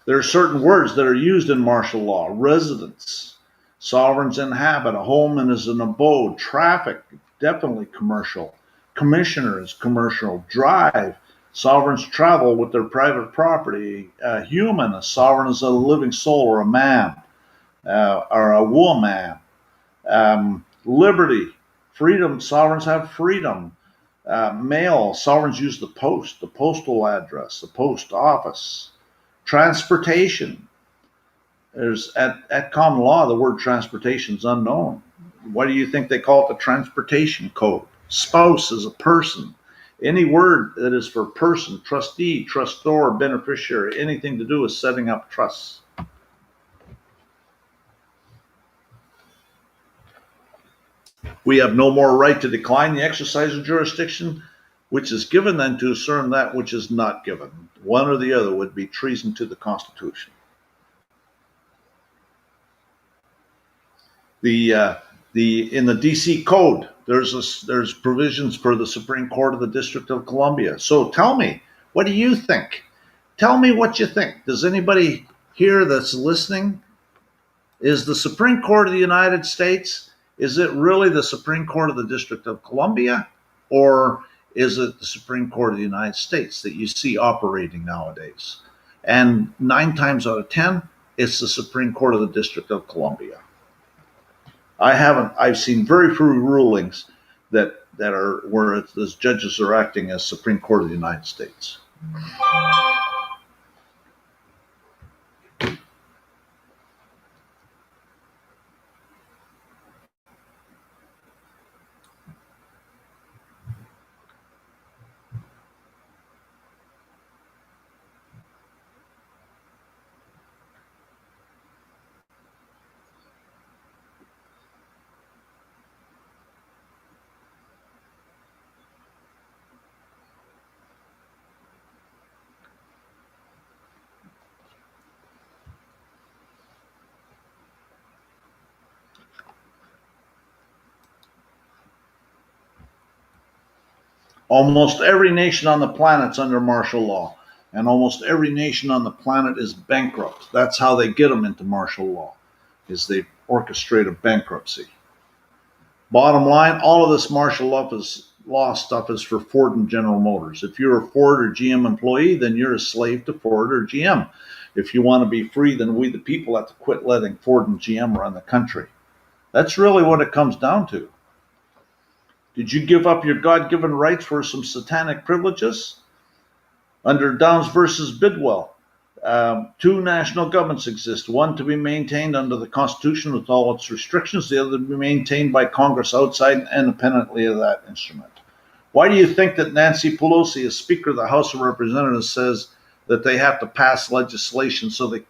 There are certain words that are used in martial law. Residence, sovereigns inhabit, a home and is an abode. Traffic, definitely commercial. Commissioner is commercial. Drive, sovereigns travel with their private property. Human, a sovereign is a living soul or a man or a woman. Liberty, freedom, sovereigns have freedom. Mail, sovereigns use the post, the postal address, the post office. Transportation, There's at common law, the word transportation is unknown. Why do you think they call it the transportation code? Spouse is a person. Any word that is for person, trustee, trustor, beneficiary, anything to do with setting up trusts. We have no more right to decline the exercise of jurisdiction which is given than to assume that which is not given. One or the other would be treason to the Constitution. In the DC Code, there's provisions for the Supreme Court of the District of Columbia. So tell me, what do you think? Tell me what you think. Does anybody here that's listening, is the Supreme Court of the United States, is it really the Supreme Court of the District of Columbia, or is it the Supreme Court of the United States that you see operating nowadays? And 9 times out of 10, it's the Supreme Court of the District of Columbia. I've seen very few rulings that are where the judges are acting as Supreme Court of the United States. Almost every nation on the planet's under martial law, and almost every nation on the planet is bankrupt. That's how they get them into martial law, is they orchestrate a bankruptcy. Bottom line, all of this martial law stuff is for Ford and General Motors. If you're a Ford or GM employee, then you're a slave to Ford or GM. If you want to be free, then we the people have to quit letting Ford and GM run the country. That's really what it comes down to. Did you give up your God-given rights for some satanic privileges? Under Downs versus Bidwell, 2 national governments exist, one to be maintained under the Constitution with all its restrictions, the other to be maintained by Congress outside and independently of that instrument. Why do you think that Nancy Pelosi, as Speaker of the House of Representatives, says that they have to pass legislation so they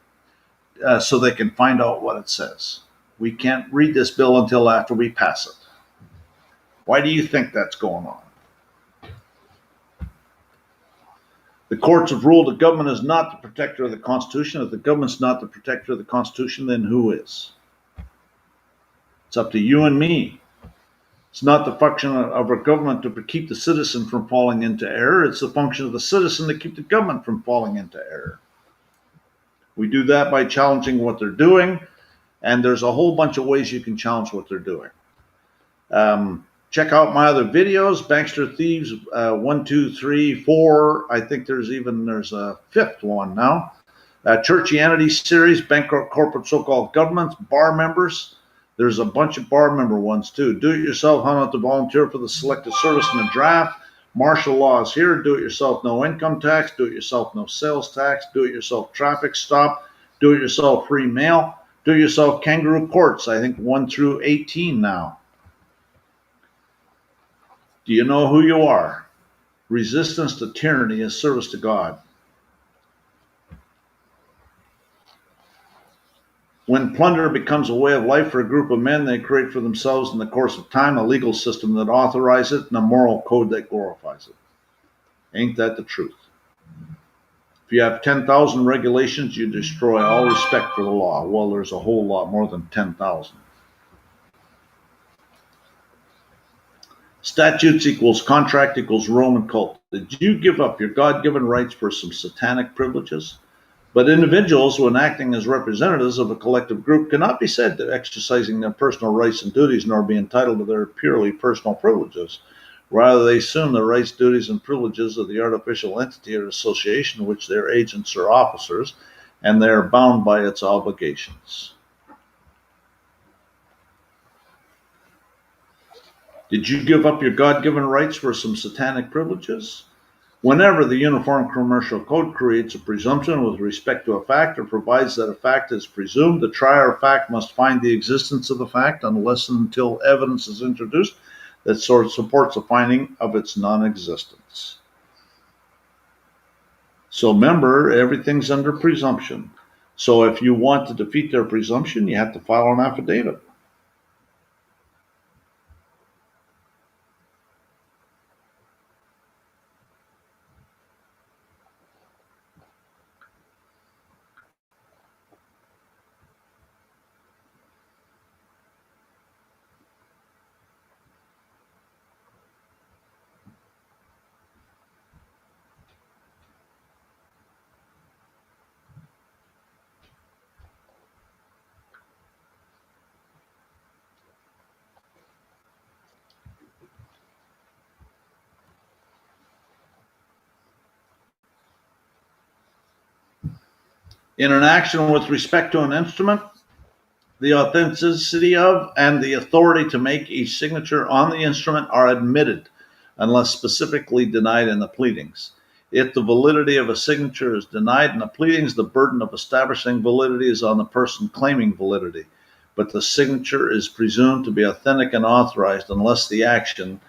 can find out what it says? We can't read this bill until after we pass it. Why do you think that's going on? The courts have ruled the government is not the protector of the Constitution. If the government's not the protector of the Constitution, then who is? It's up to you and me. It's not the function of our government to keep the citizen from falling into error. It's the function of the citizen to keep the government from falling into error. We do that by challenging what they're doing, and there's a whole bunch of ways you can challenge what they're doing. Check out my other videos, Bankster Thieves 1, 2, 3, 4. I think there's a 5th one now. Churchianity series, bankrupt corporate so-called governments, bar members. There's a bunch of bar member ones too. Do it yourself, how not to volunteer for the selective service in the draft. Martial law is here. Do it yourself, no income tax. Do it yourself, no sales tax. Do it yourself, traffic stop. Do it yourself, free mail. Do it yourself, kangaroo courts. I think 1 through 18 now. Do you know who you are? Resistance to tyranny is service to God. When plunder becomes a way of life for a group of men, they create for themselves in the course of time a legal system that authorizes it and a moral code that glorifies it. Ain't that the truth? If you have 10,000 regulations, you destroy all respect for the law. Well, there's a whole lot more than 10,000. Statutes equals contract equals Roman cult. Did you give up your God-given rights for some satanic privileges? But individuals, when acting as representatives of a collective group, cannot be said to exercising their personal rights and duties nor be entitled to their purely personal privileges. Rather, they assume the rights, duties, and privileges of the artificial entity or association which their agents or officers, and they are bound by its obligations. Did you give up your God-given rights for some satanic privileges? Whenever the Uniform Commercial Code creates a presumption with respect to a fact or provides that a fact is presumed, the trier of fact must find the existence of the fact unless and until evidence is introduced that supports a finding of its non-existence. So remember, everything's under presumption. So if you want to defeat their presumption, you have to file an affidavit. In an action with respect to an instrument, the authenticity of and the authority to make a signature on the instrument are admitted unless specifically denied in the pleadings. If the validity of a signature is denied in the pleadings, the burden of establishing validity is on the person claiming validity, but the signature is presumed to be authentic and authorized unless the action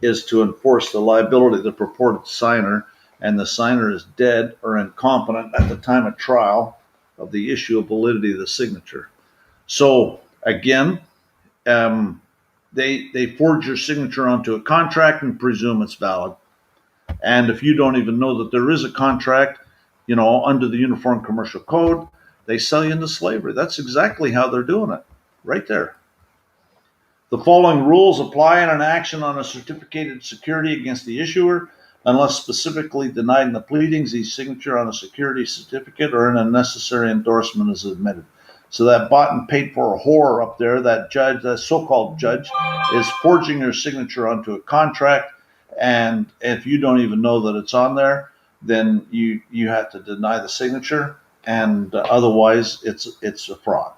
is to enforce the liability of the purported signer and the signer is dead or incompetent at the time of trial of the issue of validity of the signature. So again, they forge your signature onto a contract and presume it's valid. And if you don't even know that there is a contract, under the Uniform Commercial Code, they sell you into slavery. That's exactly how they're doing it, right there. The following rules apply in an action on a certificated security against the issuer unless specifically denied in the pleadings. The signature on a security certificate or an unnecessary endorsement is admitted. So that bought and paid for whore up there, that judge, that so-called judge, is forging your signature onto a contract, and if you don't even know that it's on there, then you have to deny the signature, and otherwise it's a fraud.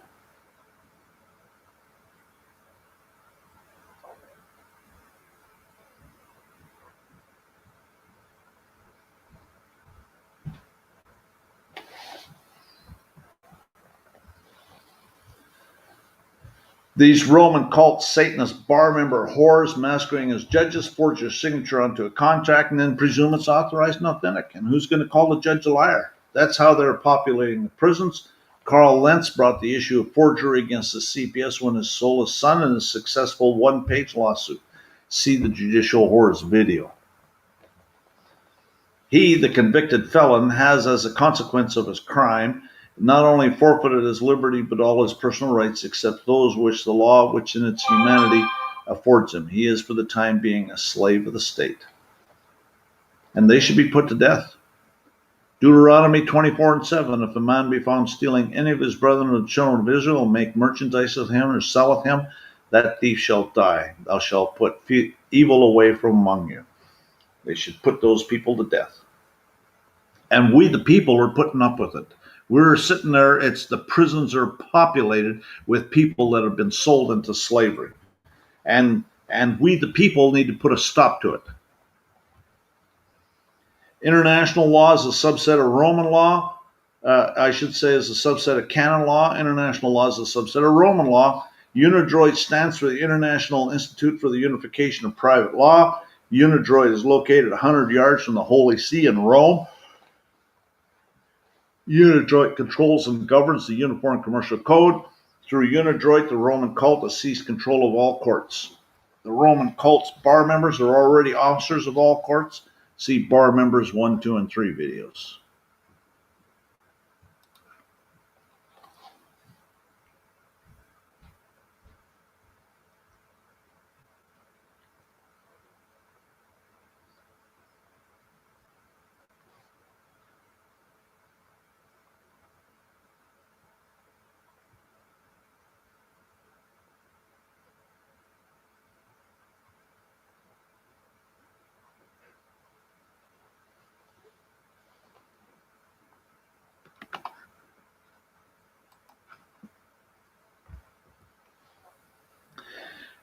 These Roman cult Satanist bar member whores masquerading as judges forge your signature onto a contract and then presume it's authorized and authentic. And who's going to call the judge a liar? That's how they're populating the prisons. Carl Lentz brought the issue of forgery against the CPS when he sold his son in a successful one-page lawsuit. See the Judicial Whores video. He, the convicted felon, has, as a consequence of his crime, not only forfeited his liberty, but all his personal rights, except those which the law, which in its humanity affords him. He is, for the time being, a slave of the state. And they should be put to death. Deuteronomy 24:7, if a man be found stealing any of his brethren of the children of Israel, and make merchandise of him, or selleth him, that thief shall die. Thou shalt put evil away from among you. They should put those people to death. And we, the people, are putting up with it. We're sitting there, the prisons are populated with people that have been sold into slavery. And we, the people, need to put a stop to it. International law is a subset of Roman law. I should say is a subset of canon law. International law is a subset of Roman law. UNIDROIT stands for the International Institute for the Unification of Private Law. UNIDROIT is located 100 yards from the Holy See in Rome. UNIDROIT controls and governs the Uniform Commercial Code. Through UNIDROIT, the Roman cult has seized control of all courts. The Roman cult's bar members are already officers of all courts. See bar members 1, 2, and 3 videos.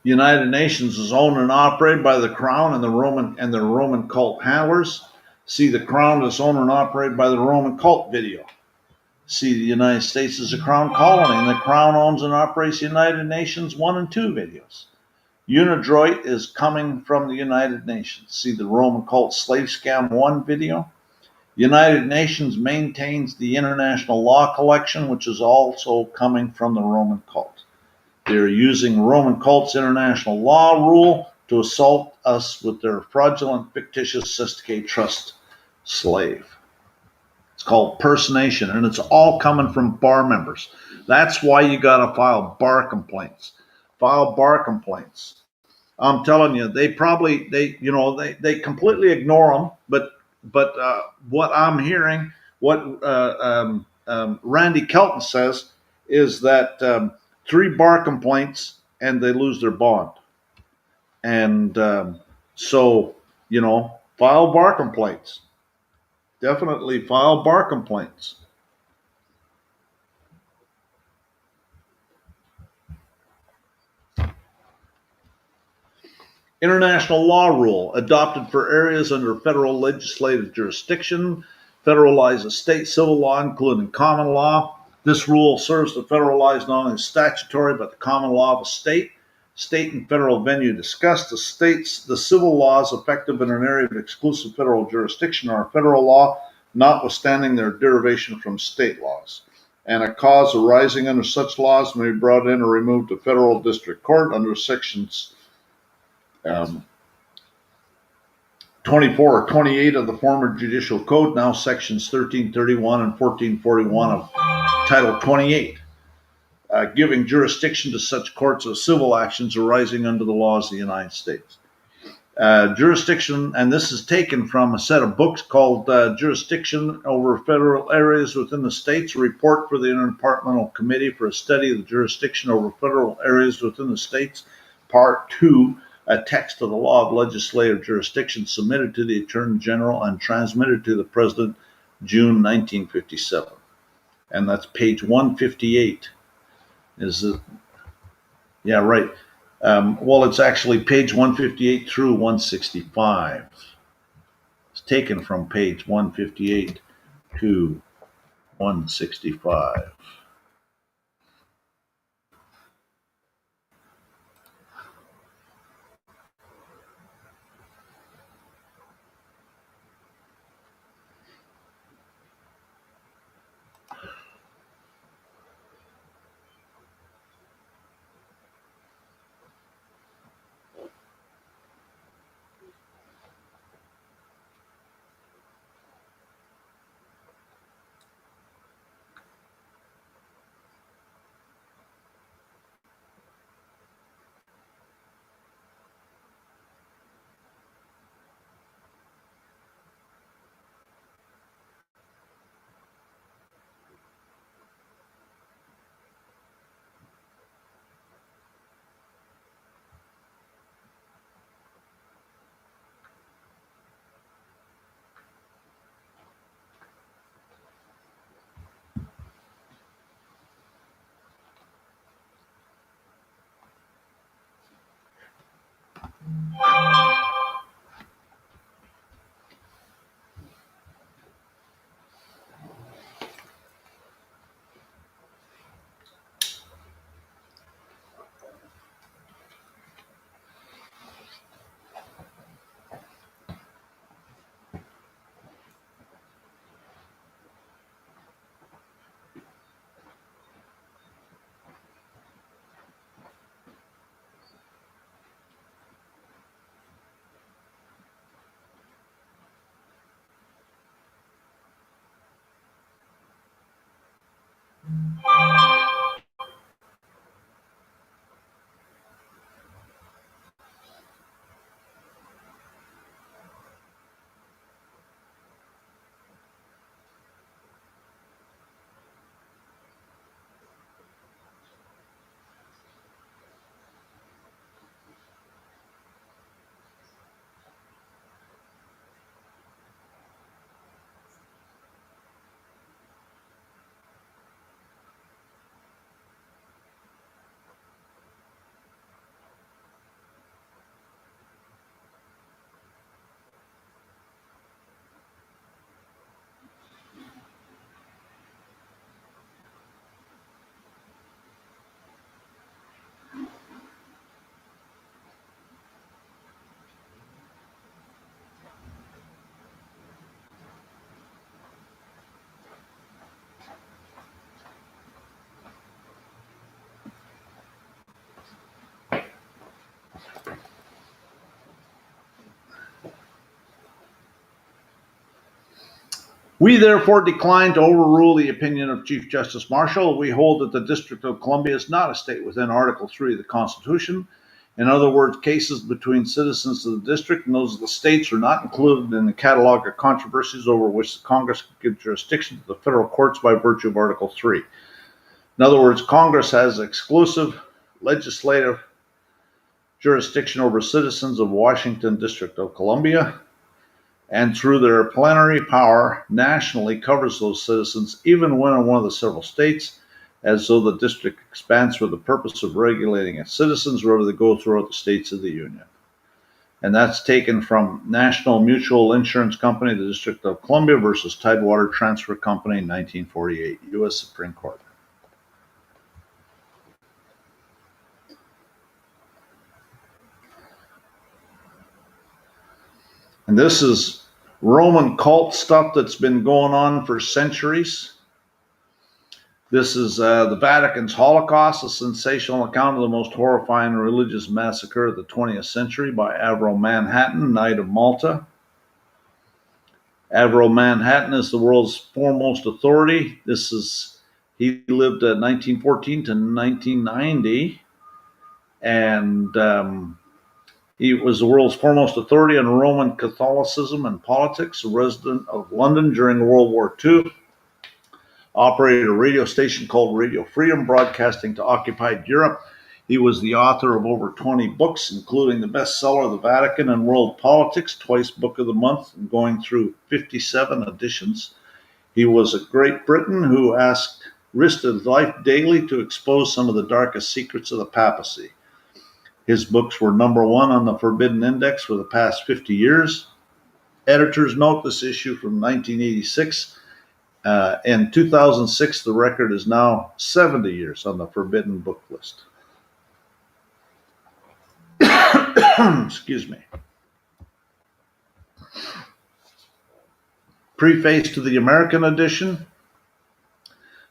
The United Nations is owned and operated by the Crown and the Roman cult handlers. See, the Crown is owned and operated by the Roman cult video. See, the United States is a Crown colony, and the Crown owns and operates the United Nations 1 and 2 videos. Unidroit is coming from the United Nations. See the Roman cult slave scam 1 video. United Nations maintains the International Law Collection, which is also coming from the Roman cult. They're using Roman cult's international law rule to assault us with their fraudulent, fictitious, sophisticated trust slave. It's called personation, and it's all coming from bar members. That's why you got to file bar complaints. File bar complaints. I'm telling you, they completely ignore them. But what I'm hearing, what Randy Kelton says, is that 3 bar complaints and they lose their bond. And so, file bar complaints. Definitely file bar complaints. International law rule adopted for areas under federal legislative jurisdiction, federalizes state civil law, including common law. This rule serves to federalize not only statutory but the common law of a state. State and federal venue discussed. The civil laws effective in an area of exclusive federal jurisdiction are federal law, notwithstanding their derivation from state laws. And a cause arising under such laws may be brought in or removed to federal district court under sections 24 or 28 of the former Judicial Code, now sections 1331 and 1441 of Title 28, giving jurisdiction to such courts of civil actions arising under the laws of the United States. Jurisdiction, and this is taken from a set of books called Jurisdiction Over Federal Areas Within the States, a report for the Interdepartmental Committee for a Study of the Jurisdiction Over Federal Areas Within the States, Part 2, a text of the law of legislative jurisdiction submitted to the Attorney General and transmitted to the President June 1957. And that's page 158. Yeah, right. Well, it's actually page 158 through 165. It's taken from page 158 to 165. We therefore decline to overrule the opinion of Chief Justice Marshall. We hold that the District of Columbia is not a state within Article 3 of the Constitution. In other words, cases between citizens of the district and those of the states are not included in the catalog of controversies over which the Congress can give jurisdiction to the federal courts by virtue of Article 3. In other words, Congress has exclusive legislative jurisdiction over citizens of Washington District of Columbia, and through their plenary power nationally covers those citizens even when in one of the several states, as though the district expands for the purpose of regulating its citizens wherever they go throughout the states of the Union. And that's taken from National Mutual Insurance Company, the District of Columbia versus Tidewater Transfer Company, 1948, U.S. Supreme Court. And this is Roman cult stuff that's been going on for centuries. This is the Vatican's Holocaust, a sensational account of the most horrifying religious massacre of the 20th century by Admiral Manhattan, Knight of Malta. Admiral Manhattan is the world's foremost authority. He lived 1914 to 1990, and he was the world's foremost authority on Roman Catholicism and politics, a resident of London during World War II. Operated a radio station called Radio Freedom, broadcasting to occupied Europe. He was the author of over 20 books, including the bestseller, The Vatican and World Politics, twice Book of the Month, going through 57 editions. He was a Great Britain who risked his life daily to expose some of the darkest secrets of the papacy. His books were #1 on the Forbidden Index for the past 50 years. Editor's note, this issue from 1986. In 2006, the record is now 70 years on the Forbidden Book list. Excuse me. Preface to the American edition.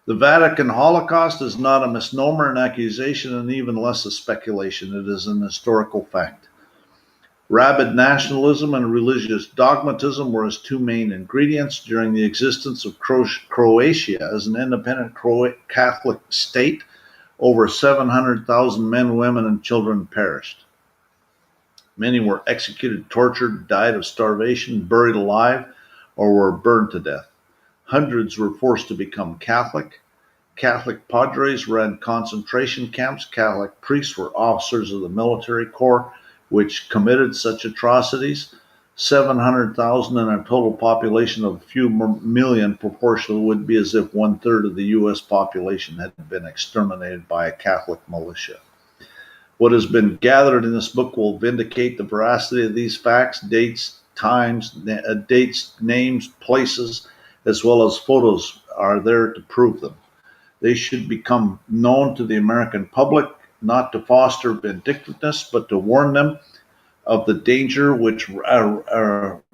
The Vatican Holocaust is not a misnomer, an accusation, and even less a speculation. It is an historical fact. Rabid nationalism and religious dogmatism were his two main ingredients during the existence of Croatia as an independent Catholic state. Over 700,000 men, women, and children perished. Many were executed, tortured, died of starvation, buried alive, or were burned to death. Hundreds were forced to become Catholic. Catholic padres ran concentration camps. Catholic priests were officers of the military corps, which committed such atrocities. 700,000 in a total population of a few million proportionally would be as if 1/3 of the U.S. population had been exterminated by a Catholic militia. What has been gathered in this book will vindicate the veracity of these facts. Dates, names, places, as well as photos are there to prove them. They should become known to the American public, not to foster vindictiveness, but to warn them of the danger which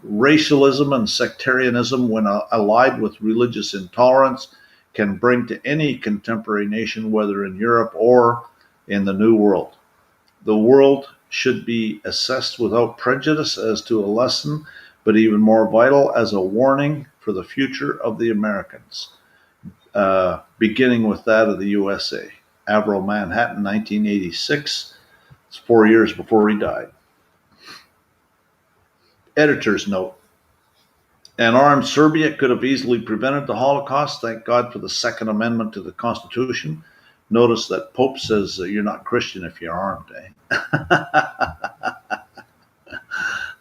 racialism and sectarianism, when allied with religious intolerance, can bring to any contemporary nation, whether in Europe or in the New World. The world should be assessed without prejudice as to a lesson, but even more vital, as a warning for the future of the Americans, beginning with that of the USA. Admiral Manhattan, 1986. It's 4 years before he died. Editor's note. An armed Serbia could have easily prevented the Holocaust. Thank God for the Second Amendment to the Constitution. Notice that Pope says you're not Christian if you're armed, eh?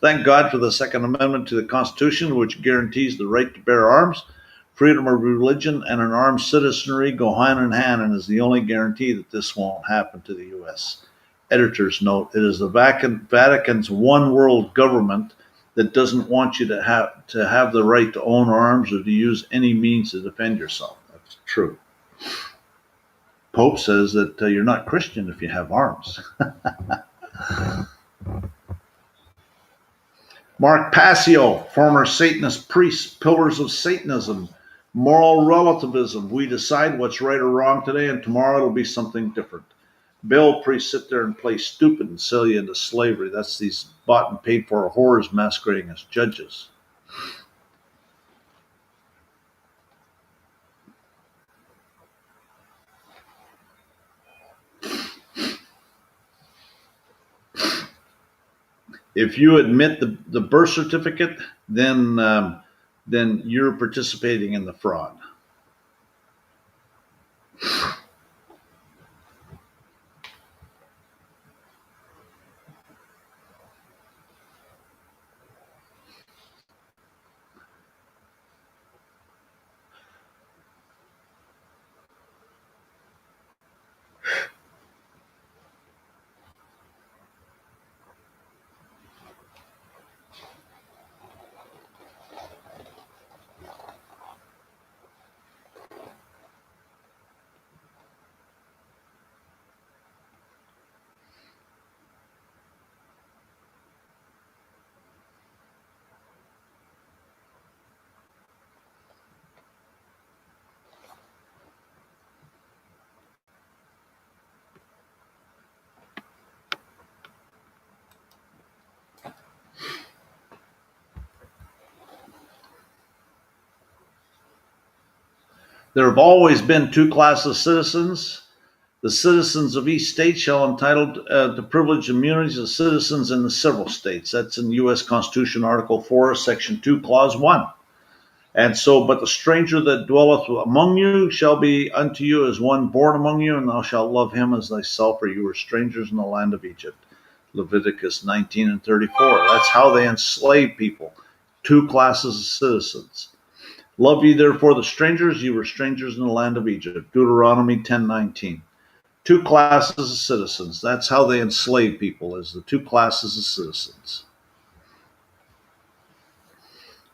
Thank God for the Second Amendment to the Constitution, which guarantees the right to bear arms. Freedom of religion and an armed citizenry go hand in hand, and is the only guarantee that this won't happen to the U.S. Editor's note. It is the Vatican's one world government that doesn't want you to have the right to own arms or to use any means to defend yourself. That's true. Pope says that you're not Christian if you have arms. Mark Passio, former Satanist priest, pillars of Satanism, moral relativism. We decide what's right or wrong today, and tomorrow it'll be something different. Baal priests sit there and play stupid and sell you into slavery. That's these bought and paid for whores masquerading as judges. If you admit the birth certificate, then you're participating in the fraud. There have always been two classes of citizens. The citizens of each state shall entitled to privileged immunities of citizens in the several states. That's in the U.S. Constitution, Article 4, Section 2, Clause 1. And so, but the stranger that dwelleth among you shall be unto you as one born among you, and thou shalt love him as thyself, for you were strangers in the land of Egypt. Leviticus 19 and 34. That's how they enslave people. Two classes of citizens. Love ye therefore the strangers, ye were strangers in the land of Egypt. Deuteronomy 10:19. Two classes of citizens. That's how they enslave people, is the two classes of citizens.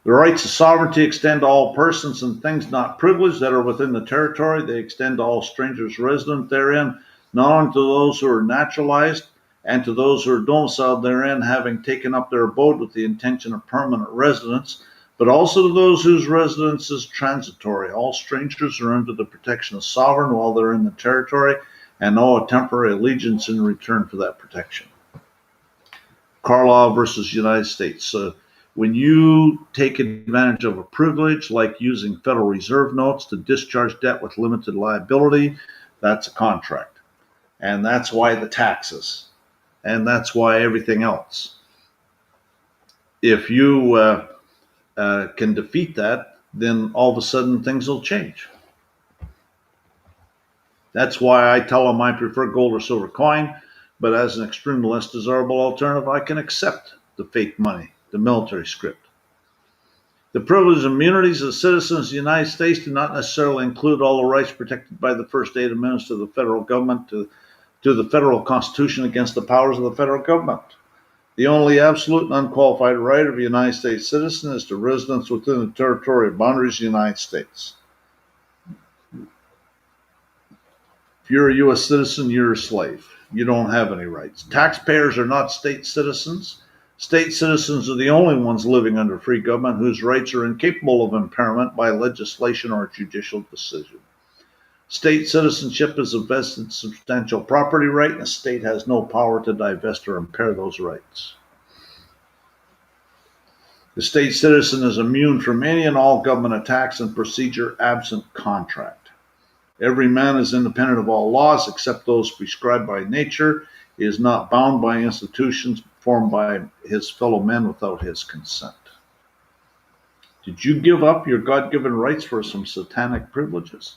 The rights of sovereignty extend to all persons and things not privileged that are within the territory. They extend to all strangers resident therein, not only to those who are naturalized, and to those who are domiciled therein, having taken up their abode with the intention of permanent residence, but also to those whose residence is transitory. All strangers are under the protection of sovereign while they're in the territory, and owe a temporary allegiance in return for that protection. Carlaw versus United States. When you take advantage of a privilege, like using Federal Reserve notes to discharge debt with limited liability, that's a contract. And that's why the taxes. And that's why everything else. If you can defeat that, then all of a sudden things will change. That's why I tell them I prefer gold or silver coin, but as an extremely less desirable alternative, I can accept the fake money, the military script. The privileges and immunities of citizens of the United States do not necessarily include all the rights protected by the first 8 amendments to the federal government to the federal constitution against the powers of the federal government. The only absolute and unqualified right of a United States citizen is to residence within the territorial boundaries of the United States. If you're a U.S. citizen, you're a slave. You don't have any rights. Taxpayers are not state citizens. State citizens are the only ones living under free government whose rights are incapable of impairment by legislation or judicial decision. State citizenship is a vested substantial property right, and the state has no power to divest or impair those rights. The state citizen is immune from any and all government attacks and procedure absent contract. Every man is independent of all laws except those prescribed by nature. He is not bound by institutions formed by his fellow men without his consent. Did you give up your God-given rights for some satanic privileges?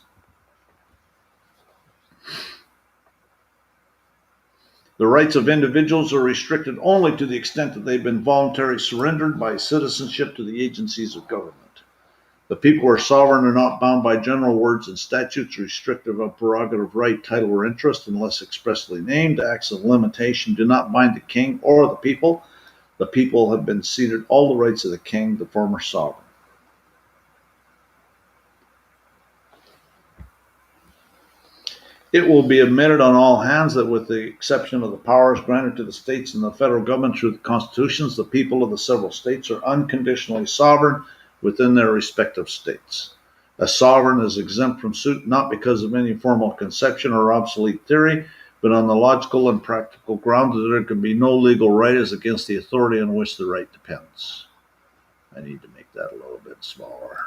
The rights of individuals are restricted only to the extent that they've been voluntarily surrendered by citizenship to the agencies of government. The people who are sovereign are not bound by general words and statutes restrictive of prerogative, right, title, or interest unless expressly named. Acts of limitation do not bind the king or the people. The people have been ceded all the rights of the king, the former sovereign. It will be admitted on all hands that with the exception of the powers granted to the states and the federal government through the constitutions, the people of the several states are unconditionally sovereign within their respective states. A sovereign is exempt from suit not because of any formal conception or obsolete theory, but on the logical and practical ground that there can be no legal right as against the authority on which the right depends. I need to make that a little bit smaller.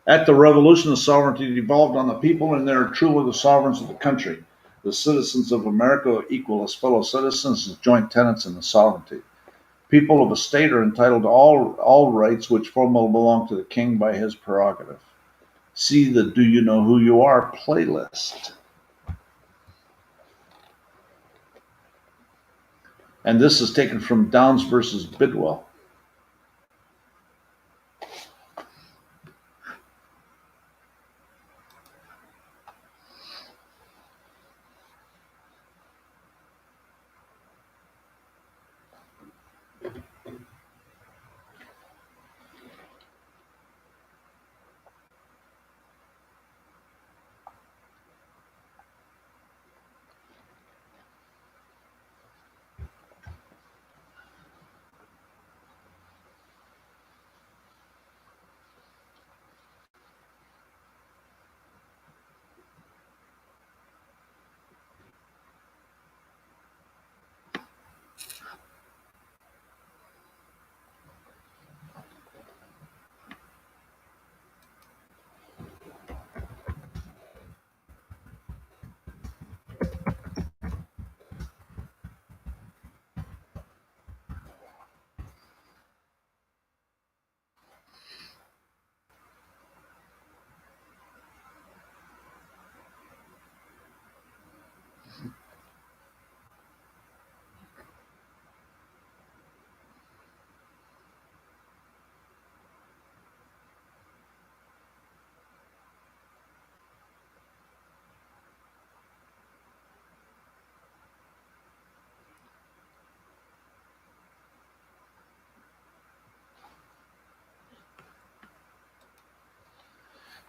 At the Revolution, the sovereignty devolved on the people, and they are truly the sovereigns of the country. The citizens of America are equal as fellow citizens, as joint tenants in the sovereignty. People of a state are entitled to all rights which formally belong to the king by his prerogative. See the Do You Know Who You Are playlist. And this is taken from Downs versus Bidwell.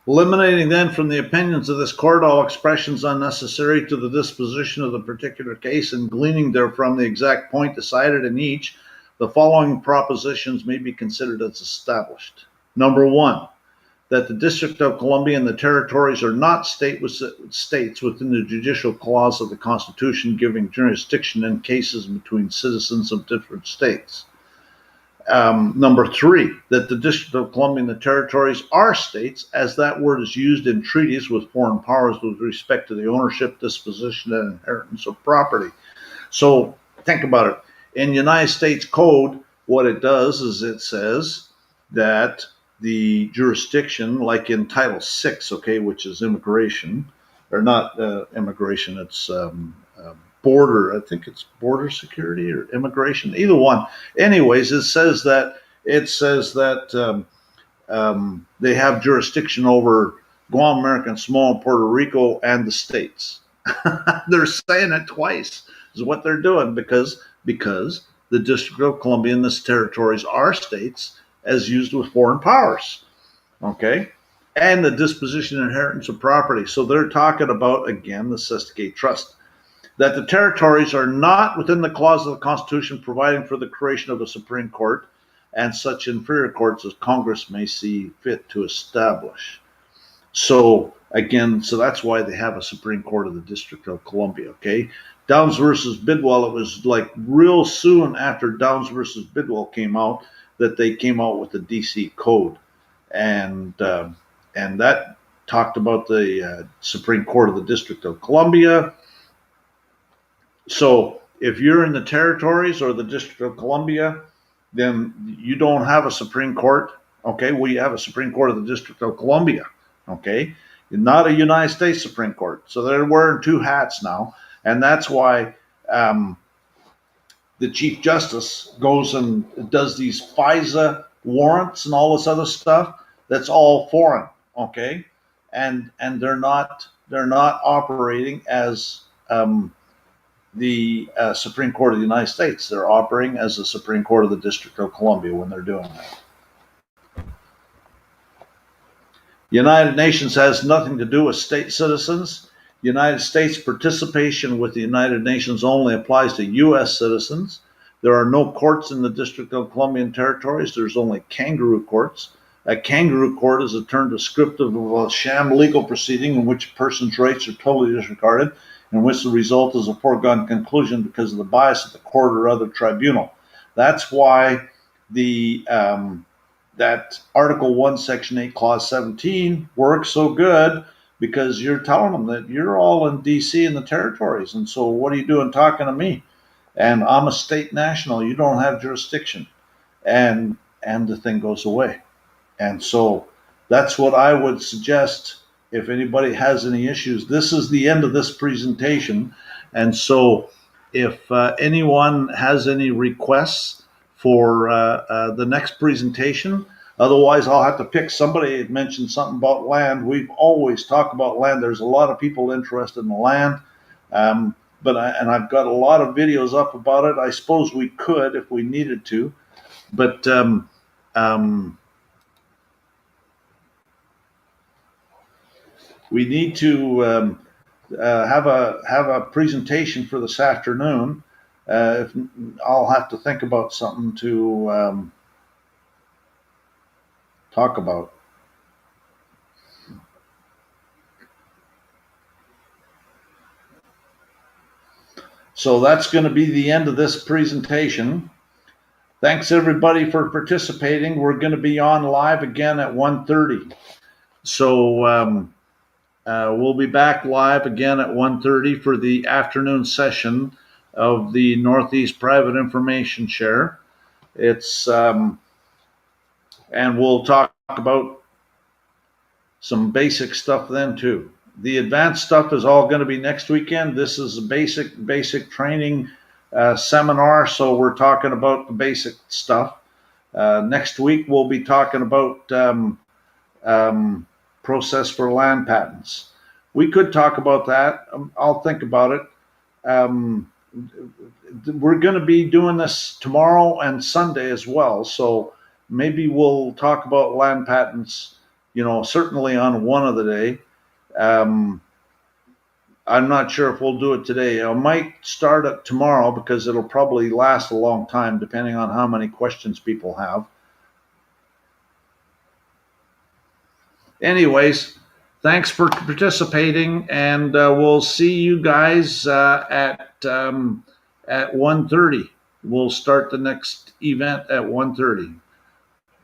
Eliminating then from the opinions of this court all expressions unnecessary to the disposition of the particular case, and gleaning therefrom the exact point decided in each, the following propositions may be considered as established. Number one, that the District of Columbia and the territories are not states within the judicial clause of the Constitution giving jurisdiction in cases between citizens of different states. Number three, that the District of Columbia and the territories are states, as that word is used in treaties with foreign powers with respect to the ownership, disposition, and inheritance of property. So think about it. In United States Code, what it does is it says that the jurisdiction, like in Title VI, okay, which is immigration, or not immigration, it's border, I think it's border security or immigration, either one. Anyways, it says that they have jurisdiction over Guam, American Samoa, Puerto Rico, and the states. They're saying it twice is what they're doing because the District of Columbia and its territories are states as used with foreign powers. Okay? And the disposition and inheritance of property. So they're talking about, again, the Sestigate Trust. That the territories are not within the clause of the Constitution providing for the creation of a Supreme Court and such inferior courts as Congress may see fit to establish. So again, so that's why they have a Supreme Court of the District of Columbia, okay? Downs versus Bidwell, it was like real soon after Downs versus Bidwell came out that they came out with the DC Code. And that talked about the Supreme Court of the District of Columbia. So if you're in the territories or the District of Columbia, then you don't have a Supreme Court. Okay, well, you have a Supreme Court of the District of Columbia. Okay, not a United States Supreme Court. So they're wearing two hats now, and that's why the Chief Justice goes and does these FISA warrants and all this other stuff. That's all foreign. Okay, and they're not operating as the Supreme Court of the United States. They're operating as the Supreme Court of the District of Columbia when they're doing that. United Nations has nothing to do with state citizens. United States participation with the United Nations only applies to U.S. citizens. There are no courts in the District of Columbia and Territories. There's only kangaroo courts. A kangaroo court is a term descriptive of a sham legal proceeding in which a person's rights are totally disregarded, in which the result is a foregone conclusion because of the bias of the court or other tribunal. That's why the that Article 1, Section 8, Clause 17 works so good because you're telling them that you're all in D.C. and the territories. And so what are you doing talking to me? And I'm a state national. You don't have jurisdiction. And the thing goes away. And so that's what I would suggest if anybody has any issues. This is the end of this presentation. And so if anyone has any requests for the next presentation, otherwise I'll have to pick somebody that mentioned something about land. We've always talked about land. There's a lot of people interested in the land. And I've got a lot of videos up about it. I suppose we could if we needed to. But we need to have a presentation for this afternoon. If I'll have to think about something to talk about. So that's going to be the end of this presentation. Thanks everybody for participating. We're going to be on live again at 1:30. So we'll be back live again at 1:30 for the afternoon session of the Northeast Private Information Share. It's and we'll talk about some basic stuff then too. The advanced stuff is all going to be next weekend. This is a basic training seminar, so we're talking about the basic stuff. Next week we'll be talking about process for land patents. We could talk about that. I'll think about it. We're going to be doing this tomorrow and Sunday as well, so maybe we'll talk about land patents, certainly on one of the day. I'm not sure if we'll do it today. I might start it tomorrow because it'll probably last a long time depending on how many questions people have. Anyways, thanks for participating, and we'll see you guys at 1:30. We'll start the next event at 1:30.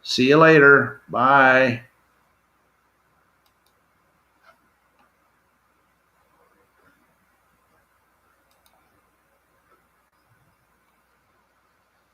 See you later. Bye.